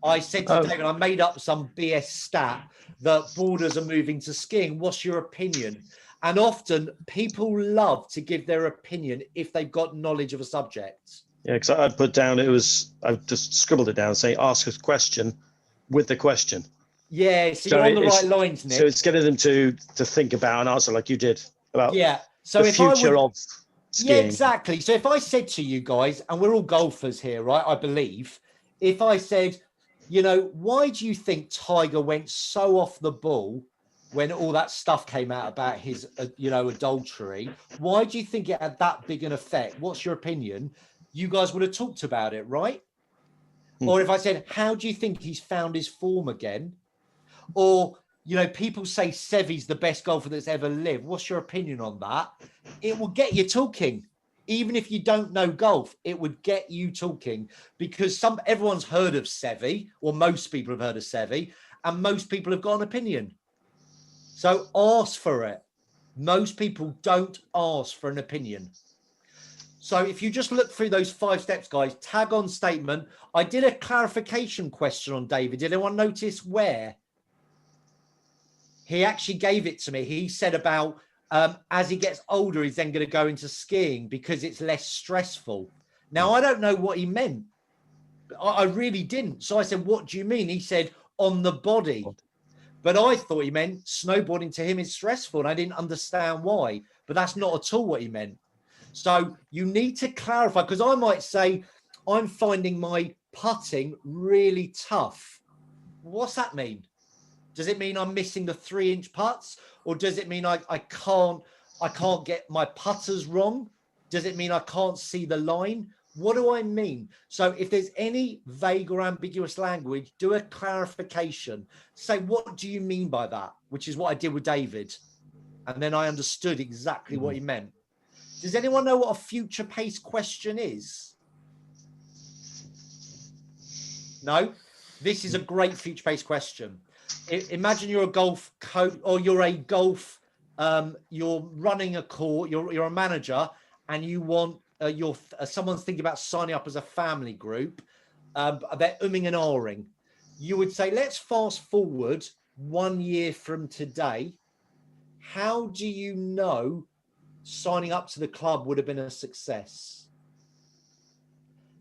I said to David, I made up some BS stat that boarders are moving to skiing. What's your opinion? And often people love to give their opinion if they've got knowledge of a subject. Yeah, because I'd put down, I've just scribbled it down, saying ask a question with the question. Yeah, so you're on the right lines, Nick. So it's getting them to think about an answer like you did about so the future of skiing. Yeah, exactly. So if I said to you guys, and we're all golfers here, right? I believe, if I said, why do you think Tiger went so off the ball when all that stuff came out about his, adultery? Why do you think it had that big an effect? What's your opinion? You guys would have talked about it, right? Or if I said, how do you think he's found his form again? Or you know, people say Seve's the best golfer that's ever lived. What's your opinion on that? It will get you talking. Even if you don't know golf, it would get you talking, because everyone's heard of Seve, or most people have heard of Seve, and most people have got an opinion. So ask for it. Most people don't ask for an opinion. So if you just look through those 5 steps, guys, tag on statement. I did a clarification question on David. Did anyone notice where? He actually gave it to me. He said about as he gets older, he's then going to go into skiing because it's less stressful. Now, I don't know what he meant. I really didn't. So I said, what do you mean? He said, on the body. But I thought he meant snowboarding to him is stressful, and I didn't understand why. But that's not at all what he meant. So you need to clarify, because I might say, I'm finding my putting really tough. What's that mean? Does it mean I'm missing the 3-inch putts, or does it mean I can't get my putters wrong? Does it mean I can't see the line? What do I mean? So if there's any vague or ambiguous language, do a clarification. Say, what do you mean by that? Which is what I did with David. And then I understood exactly what he meant. Does anyone know what a future pace question is? No? This is a great future pace question. Imagine you're a golf coach, or you're a golf, you're running a court, you're a manager, and you want someone's thinking about signing up as a family group. They're umming and ahhing. You would say, let's fast forward 1 year from today. How do you know signing up to the club would have been a success?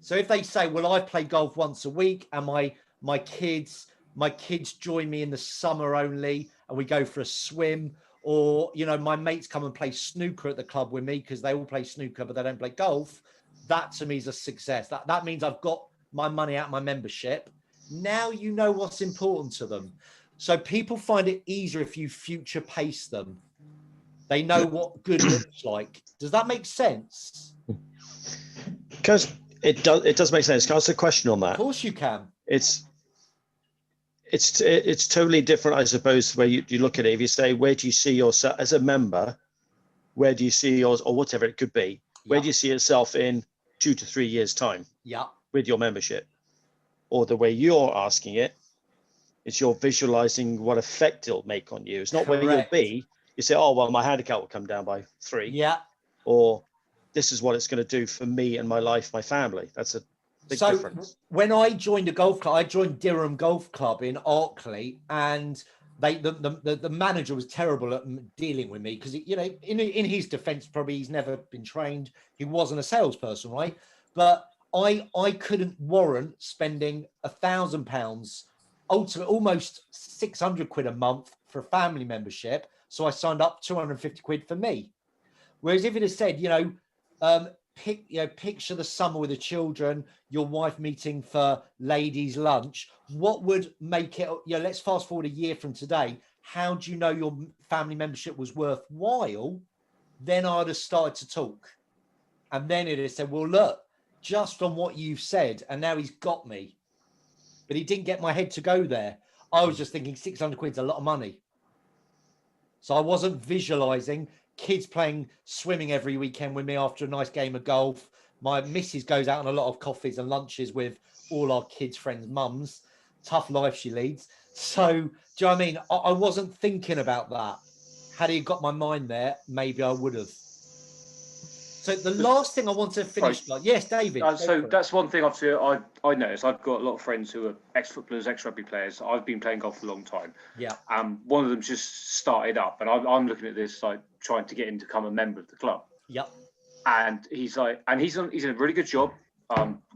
So if they say, well, I play golf once a week, and my kids join me in the summer only, and we go for a swim, or, you know, my mates come and play snooker at the club with me because they all play snooker, but they don't play golf. That to me is a success. That means I've got my money out of my membership. Now you know what's important to them. So people find it easier if you future pace them. They know what good looks like. Does that make sense? Because it does make sense. Can I ask a question on that? Of course you can. It's totally different, I suppose, where you look at it. If you say, where do you see yourself as a member? Where do you see yours, or whatever it could be? Where do you see yourself in 2 to 3 years' time? Yeah. With your membership? Or the way you're asking it, is you're visualizing what effect it'll make on you. It's not where you'll be. You say, oh, well, my handicap will come down by 3. Yeah. Or this is what it's going to do for me and my life, my family. That's a big difference. When I joined a golf club, I joined Durham Golf Club in Arkley, and the manager was terrible at dealing with me because, you know, in his defense, probably he's never been trained. He wasn't a salesperson, right? But I couldn't warrant spending £1,000, ultimately almost 600 quid a month for a family membership. So I signed up 250 quid for me. Whereas if it had said, picture the summer with the children, your wife meeting for ladies' lunch, what would make it, let's fast forward a year from today. How do you know your family membership was worthwhile? Then I'd have started to talk. And then it had said, well, look, just on what you've said, and now he's got me. But he didn't get my head to go there. I was just thinking 600 quid's a lot of money. So I wasn't visualizing kids playing swimming every weekend with me after a nice game of golf. My missus goes out on a lot of coffees and lunches with all our kids' friends' mums. Tough life she leads. So, do you know what I mean? I wasn't thinking about that. Had he got my mind there, maybe I would have. So the last thing I want to finish, yes, David. So that's one thing I noticed. I've got a lot of friends who are ex-footballers, ex-rugby players. I've been playing golf for a long time. Yeah. One of them just started up, and I'm looking at this like trying to get him to become a member of the club. Yep. And he's like, he's in a really good job,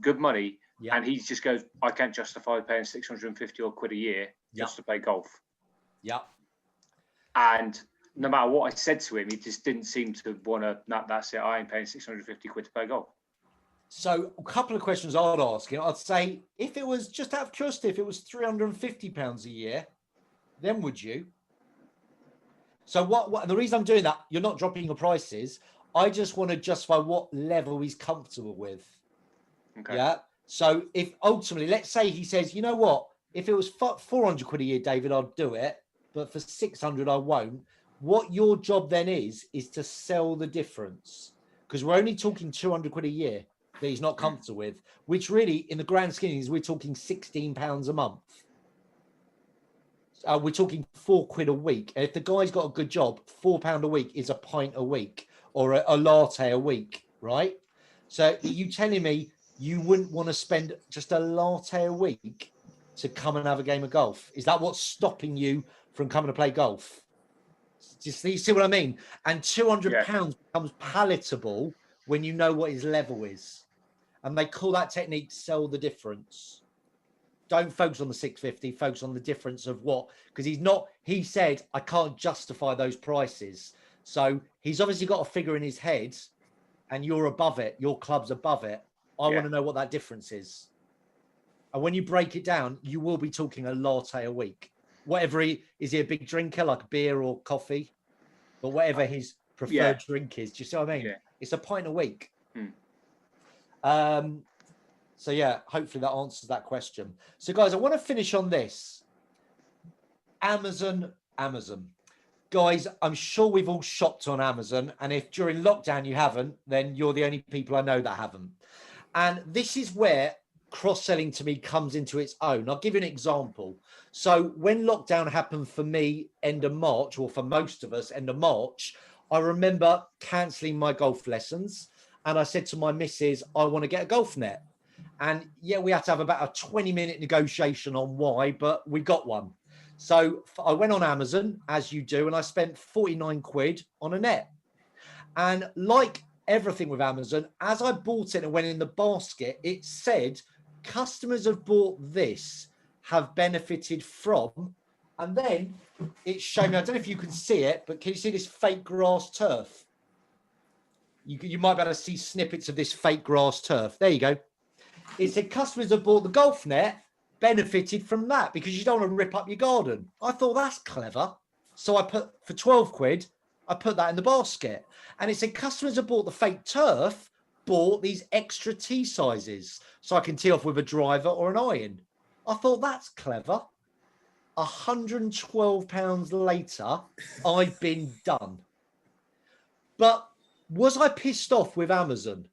good money, and he just goes, I can't justify paying 650 odd quid a year just to play golf. Yep. And no matter what I said to him, he just didn't seem to want to. That's it. I ain't paying 650 quid to play golf. So a couple of questions I'd ask. I'd say, if it was, just out of curiosity, if it was £350 a year, then would you? So what the reason I'm doing that, you're not dropping your prices. I just want to justify what level he's comfortable with. Okay. Yeah. So if ultimately, let's say he says, you know what, if it was 400 quid a year, David, I'd do it. but for 600 I won't. What your job then is to sell the difference, because we're only talking 200 quid a year that he's not comfortable with, which really in the grand scheme is we're talking £16 a month. We're talking £4 a week. And if the guy's got a good job, £4 a week is a pint a week or a latte a week, right? So are you telling me you wouldn't want to spend just a latte a week to come and have a game of golf? Is that what's stopping you from coming to play golf? You see what I mean? And £200 becomes palatable when you know what his level is. And they call that technique sell the difference. Don't focus on the 650, focus on the difference of what, because he said, I can't justify those prices. So he's obviously got a figure in his head and you're above it, your club's above it. I want to know what that difference is. And when you break it down, you will be talking a latte a week. Whatever is he a big drinker, like beer or coffee? But whatever his preferred drink is, do you see what I mean? Yeah. It's a pint a week. So yeah, hopefully that answers that question. So guys, I want to finish on this. Amazon. Guys, I'm sure we've all shopped on Amazon. And if during lockdown you haven't, then you're the only people I know that haven't. And this is where cross-selling to me comes into its own. I'll give you an example. So when lockdown happened for me end of March, or for most of us end of March, I remember cancelling my golf lessons. And I said to my missus, I want to get a golf net. And yeah, we had to have about a 20-minute negotiation on why, but we got one. So I went on Amazon, as you do, and I spent 49 quid on a net. And like everything with Amazon, as I bought it and went in the basket, it said, customers have bought this, have benefited from, and then it showed me, I don't know if you can see it, but can you see this fake grass turf? You might be able to see snippets of this fake grass turf. There you go. It said customers have bought the golf net, benefited from that, because you don't want to rip up your garden. I thought that's clever. So I put, for 12 quid, I put that in the basket. And it said customers have bought the fake turf, bought these extra tee sizes, so I can tee off with a driver or an iron. I thought that's clever. £112 later, I've been done. But was I pissed off with Amazon?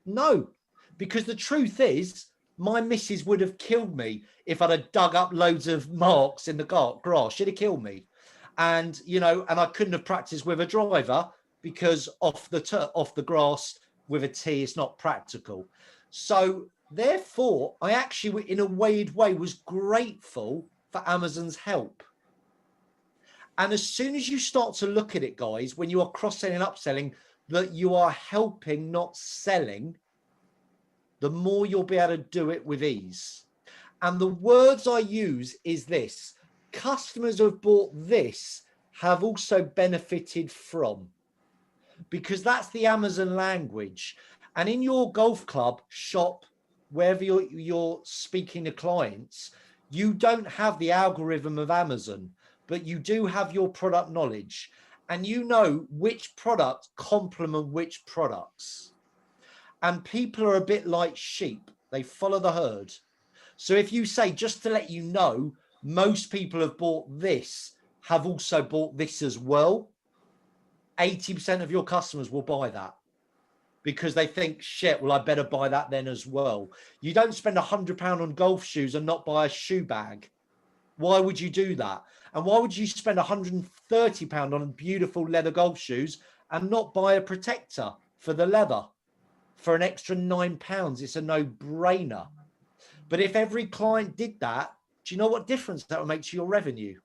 No, because the truth is, my missus would have killed me if I'd have dug up loads of marks in the grass. She'd have killed me. And, you know, and I couldn't have practiced with a driver because off the grass with a tee, it's not practical. So therefore, I actually, in a weird way, was grateful for Amazon's help. And as soon as you start to look at it, guys, when you are cross-selling and upselling, that you are helping, not selling, the more you'll be able to do it with ease. And the words I use is this: customers who have bought this have also benefited from, because that's the Amazon language. And in your golf club, shop, wherever you're speaking to clients, you don't have the algorithm of Amazon, but you do have your product knowledge, and you know which product complement which products. And people are a bit like sheep. They follow the herd. So if you say, just to let you know, most people have bought this, have also bought this as well, 80% of your customers will buy that because they think, shit, well, I better buy that then as well. You don't spend £100 on golf shoes and not buy a shoe bag. Why would you do that? And why would you spend £130 on beautiful leather golf shoes and not buy a protector for the leather for an extra £9? It's a no-brainer. But if every client did that, do you know what difference that would make to your revenue?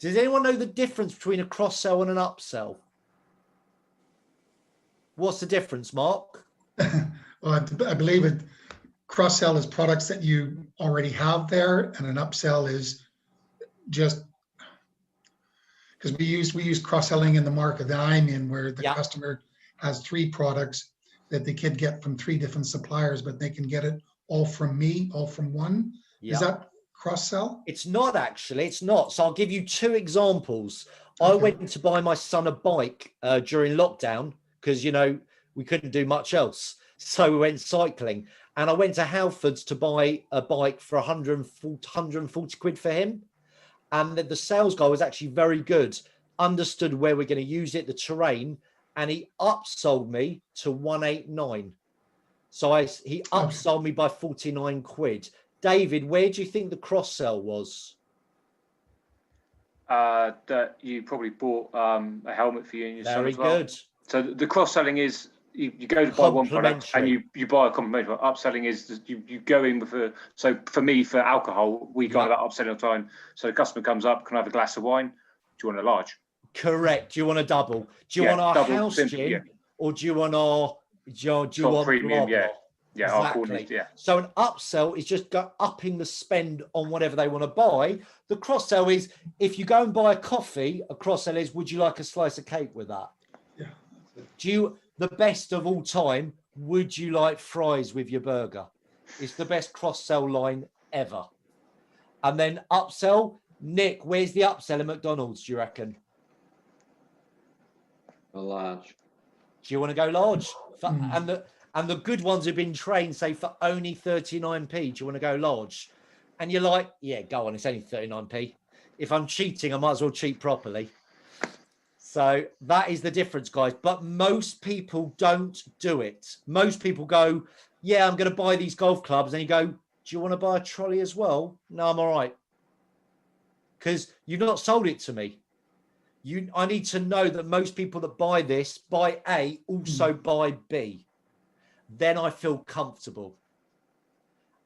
Does anyone know the difference between a cross-sell and an upsell? What's the difference, Mark? Well, I believe it. Cross-sell is products that you already have there, and an upsell is just because we use cross-selling in the market that I'm in, where the customer has 3 products that they could get from 3 different suppliers, but they can get it all from me, all from one. Is that cross-sell? It's not, actually. It's not. So I'll give you 2 examples. Okay. I went to buy my son a bike during lockdown because, you know, we couldn't do much else. So we went cycling, and I went to Halfords to buy a bike for 140 quid for him. And the sales guy was actually very good, understood where we're going to use it, the terrain, and he upsold me to 189. So he upsold me by 49 quid. David, where do you think the cross sell was? That you probably bought a helmet for you and your son as well. Very good. So the cross selling is you go to buy one product and you buy a complementary. Upselling is you go in with a. So for me, for alcohol, we got that upselling all the time. So the customer comes up, can I have a glass of wine? Do you want a large? Correct. Do you want a double? Do you want our house gin, or do you want our? Do you want premium? Blah, blah? Exactly. So an upsell is just upping the spend on whatever they want to buy. The cross sell is if you go and buy a coffee, a cross sell is, would you like a slice of cake with that? Yeah. Do you, the best of all time, would you like fries with your burger? It's the best cross sell line ever. And then upsell, Nick, where's the upsell at McDonald's, do you reckon? A large. Do you want to go large? And the good ones have been trained, say, for only 39p. Do you want to go large? And you're like, yeah, go on. It's only 39p. If I'm cheating, I might as well cheat properly. So that is the difference, guys. But most people don't do it. Most people go, yeah, I'm going to buy these golf clubs. And you go, do you want to buy a trolley as well? No, I'm all right. Because you've not sold it to me. I need to know that most people that buy this, buy A, also buy B. Then I feel comfortable.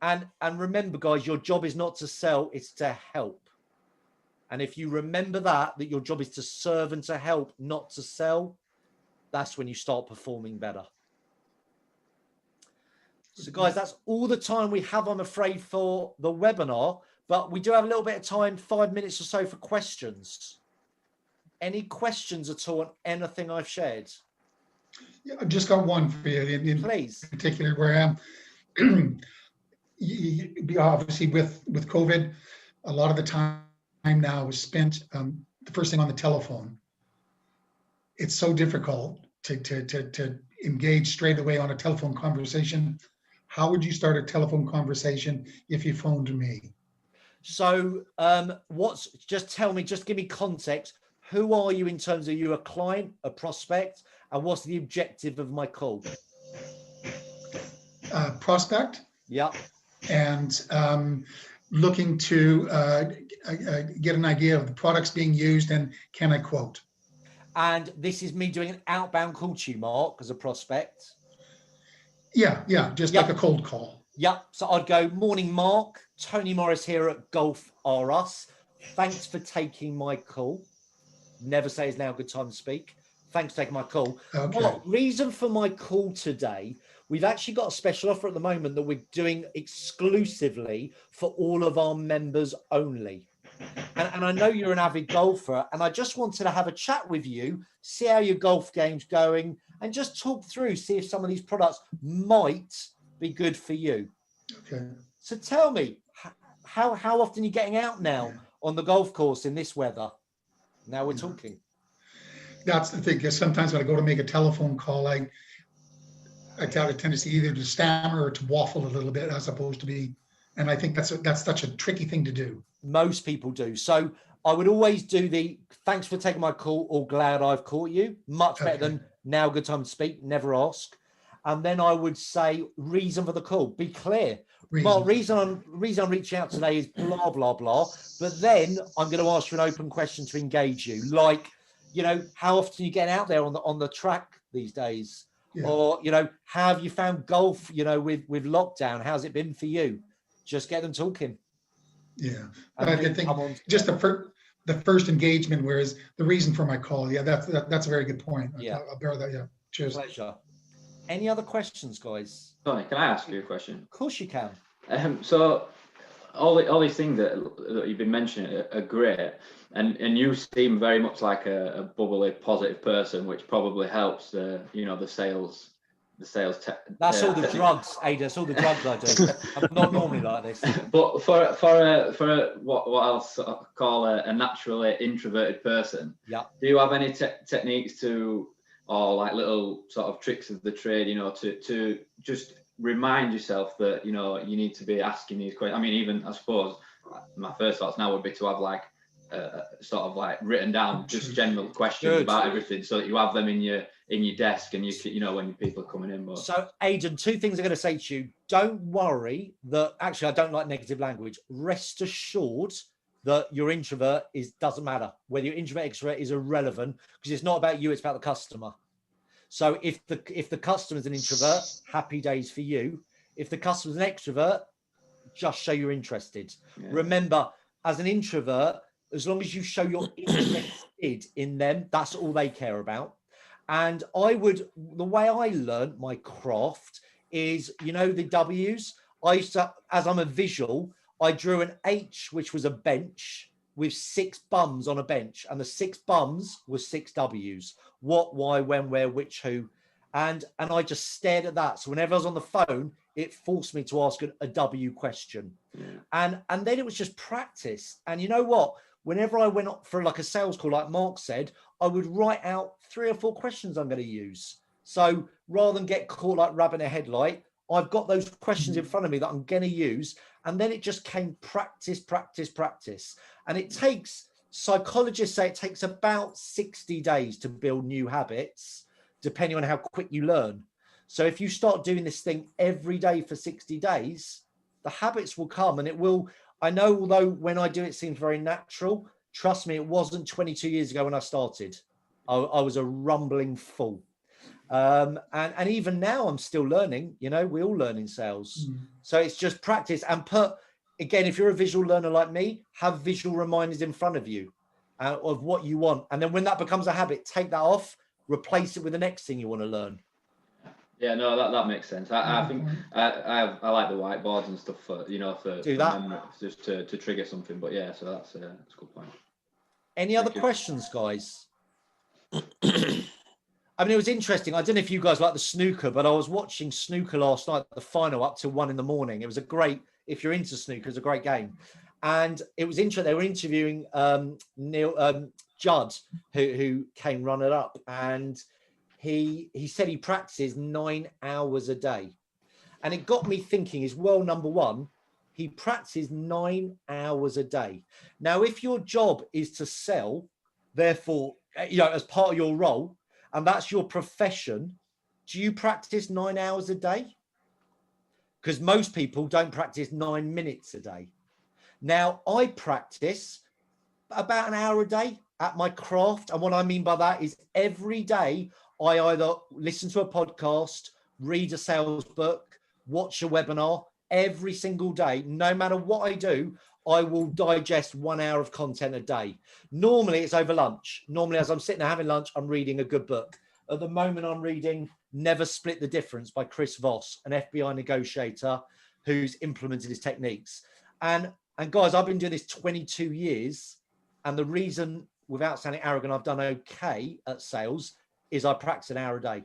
And remember, guys, your job is not to sell, it's to help. And if you remember that your job is to serve and to help, not to sell, that's when you start performing better. So, guys, that's all the time we have, I'm afraid, for the webinar. But we do have a little bit of time, 5 minutes or so, for questions. Any questions at all on anything I've shared? Yeah, I've just got one for you. Please. In particular, where I am. Obviously, with COVID, a lot of the time now is spent the first thing on the telephone. It's so difficult to engage straight away on a telephone conversation. How would you start a telephone conversation if you phoned me? So just tell me, just give me context. Who are you in terms of you a client, a prospect, and what's the objective of my call? Prospect. Yeah. And looking to get an idea of the products being used and can I quote? And this is me doing an outbound call to you, Mark, as a prospect. Yeah, just like a cold call. Yeah, so I'd go, morning, Mark. Tony Morris here at Golf R Us. Thanks for taking my call. Never say it's now a good time to speak. Thanks for taking my call. Okay. Well, reason for my call today, we've actually got a special offer at the moment that we're doing exclusively for all of our members only. And I know you're an avid golfer, and I just wanted to have a chat with you, see how your golf game's going, and just talk through, see if some of these products might be good for you. Okay. So tell me, how often are you getting out now on the golf course in this weather? Now we're talking. That's the thing, because sometimes when I go to make a telephone call, I have a tendency either to stammer or to waffle a little bit as opposed to be, and I think that's such a tricky thing to do. Most people do. So I would always do the thanks for taking my call or glad I've caught you. Much better than now good time to speak, never ask. And then I would say reason for the call, be clear. Well, reason I'm reaching out today is blah, blah, blah. But then I'm going to ask you an open question to engage you. Like, how often are you getting out there on the track these days? Yeah. Or, how have you found golf, with lockdown? How's it been for you? Just get them talking. Yeah. I think just the first engagement, whereas the reason for my call. Yeah, that's a very good point. Yeah. I'll bear that. Yeah. Cheers. Pleasure. Any other questions, guys? Tony, can I ask you a question? Of course you can. So all these things that you've been mentioning are great, and you seem very much like a bubbly, positive person, which probably helps the sales. That's all the drugs, Ada. It's all the drugs I do. I'm not normally like this. But for what I'll sort of call a naturally introverted person, yeah. Do you have any techniques or like little sort of tricks of the trade, to just remind yourself that, you need to be asking these questions? I mean, even I suppose my first thoughts now would be to have like sort of like written down, just general questions about everything, so that you have them in your desk, and you know when people are coming in. But so, Aidan, two things I'm going to say to you. Don't worry that actually I don't like negative language. Rest assured that your introvert doesn't matter. Whether you're introvert, extrovert is irrelevant, because it's not about you, it's about the customer. So if the customer's an introvert, happy days for you. If the customer's an extrovert, just show you're interested. Yeah. Remember, as an introvert, as long as you show you're interested in them, that's all they care about. And the way I learned my craft is, you know, the W's. I used to, as I'm a visual, I drew an H, which was a bench with 6 bums on a bench, and the 6 bums was 6 W's. What, why, when, where, which, who. And I just stared at that. So whenever I was on the phone, it forced me to ask a W question. Yeah. And then it was just practice. And you know what? Whenever I went up for like a sales call, like Mark said, I would write out 3 or 4 questions I'm going to use. So rather than get caught like rubbing a headlight, I've got those questions in front of me that I'm going to use. And then it just came practice, practice, practice. And it takes, psychologists say it takes about 60 days to build new habits, depending on how quick you learn. So if you start doing this thing every day for 60 days, the habits will come, and it will. I know, although when I do it seems very natural, trust me, it wasn't 22 years ago when I started. I was a rumbling fool. And even now I'm still learning, you know, we all learn in sales. So it's just practice, and again, if you're a visual learner like me, have visual reminders in front of you of what you want. And then when that becomes a habit, take that off, replace it with the next thing you want to learn. Yeah, no, that makes sense. I think I like the whiteboards and stuff for, you know, for memory, just to trigger something. But yeah, so that's a good point. Any other questions, guys? I mean, it was interesting. I don't know if you guys like the snooker, but I was watching snooker last night, the final up till 1 a.m. It was a great, if you're into snooker, it's a great game. And it was interesting. They were interviewing Judd, who came runner up, and he said he practices 9 hours a day. And it got me thinking as well, number one, he practices 9 hours a day. Now, if your job is to sell, therefore, you know, as part of your role, and that's your profession, do you practice 9 hours a day? Because most people don't practice 9 minutes a day. Now, I practice about an hour a day at my craft. And what I mean by that is every day I either listen to a podcast, read a sales book, watch a webinar. Every single day, no matter what I do, I will digest 1 hour of content a day. Normally it's over lunch. Normally as I'm sitting there having lunch, I'm reading a good book. At the moment I'm reading Never Split the Difference by Chris Voss, an FBI negotiator who's implemented his techniques. And guys, I've been doing this 22 years. And the reason, without sounding arrogant, I've done okay at sales is I practice an hour a day.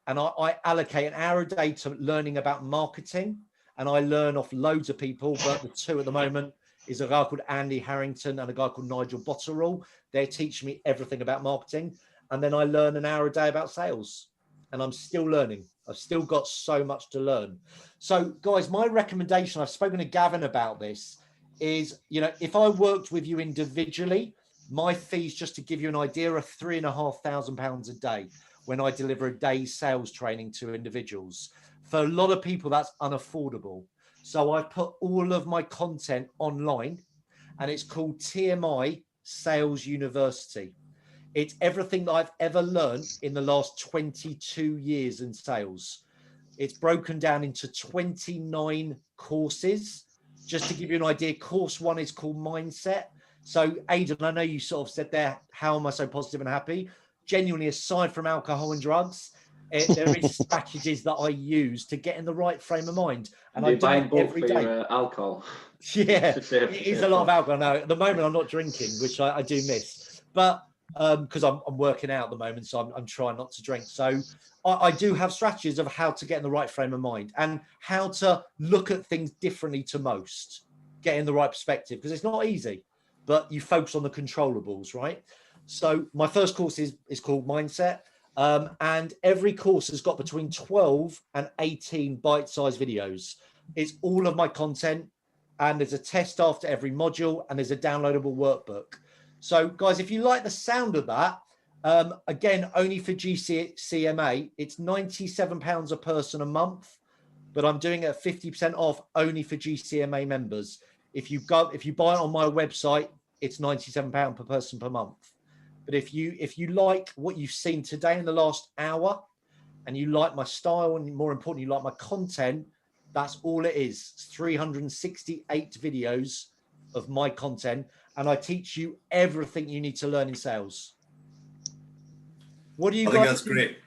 And I allocate an hour a day to learning about marketing. And I learn off loads of people, but the 2 at the moment is a guy called Andy Harrington and a guy called Nigel Botterill. They're teaching me everything about marketing. And then I learn an hour a day about sales. And I'm still learning. I've still got so much to learn. So guys, my recommendation, I've spoken to Gavin about this, is, you know, if I worked with you individually, my fees, just to give you an idea, are £3,500 a day when I deliver a day's sales training to individuals. For a lot of people, that's unaffordable. So I've put all of my content online, and it's called TMI Sales University. It's everything that I've ever learned in the last 22 years in sales. It's broken down into 29 courses. Just to give you an idea, course 1 is called Mindset. So Aidan, I know you sort of said there, how am I so positive and happy? Genuinely, aside from alcohol and drugs, there is strategies that I use to get in the right frame of mind. And I do it every day. Alcohol. Yeah, it is a lot of alcohol. Now, at the moment, I'm not drinking, which I do miss. But because I'm working out at the moment, so I'm trying not to drink. So I do have strategies of how to get in the right frame of mind and how to look at things differently to most, get in the right perspective, because it's not easy, but you focus on the controllables, right? So my first course is called Mindset. And every course has got between 12 and 18 bite-sized videos. It's all of my content. and there's a test after every module, and there's a downloadable workbook. So guys, if you like the sound of that, again, only for GCMA, it's £97 a person a month, but I'm doing it at 50% off only for GCMA members. If you buy it on my website, it's £97 per person per month. But if you like what you've seen today in the last hour, and you like my style, and more importantly, you like my content, that's all it is. It's 368 videos of my content, and I teach you everything you need to learn in sales. What do you? I think that's great,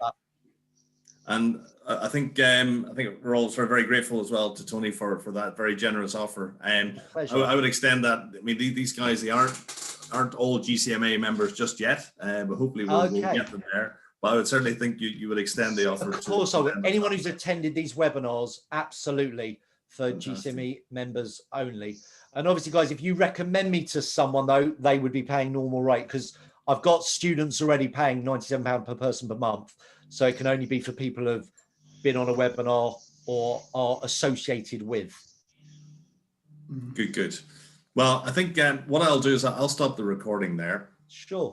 and I think we're all sort of very grateful as well to Tony for that very generous offer. And I would extend that. I mean, these guys, they aren't all GCMA members just yet, but hopefully we'll get them there. But I would certainly think you would extend the offer. Of course, I would. Anyone who's attended these webinars, absolutely, for GCME members only. And obviously, guys, if you recommend me to someone, though, they would be paying normal rate, because I've got students already paying £97 per person per month. So it can only be for people who have been on a webinar or are associated with. Good. Well, I think what I'll do is I'll stop the recording there. Sure.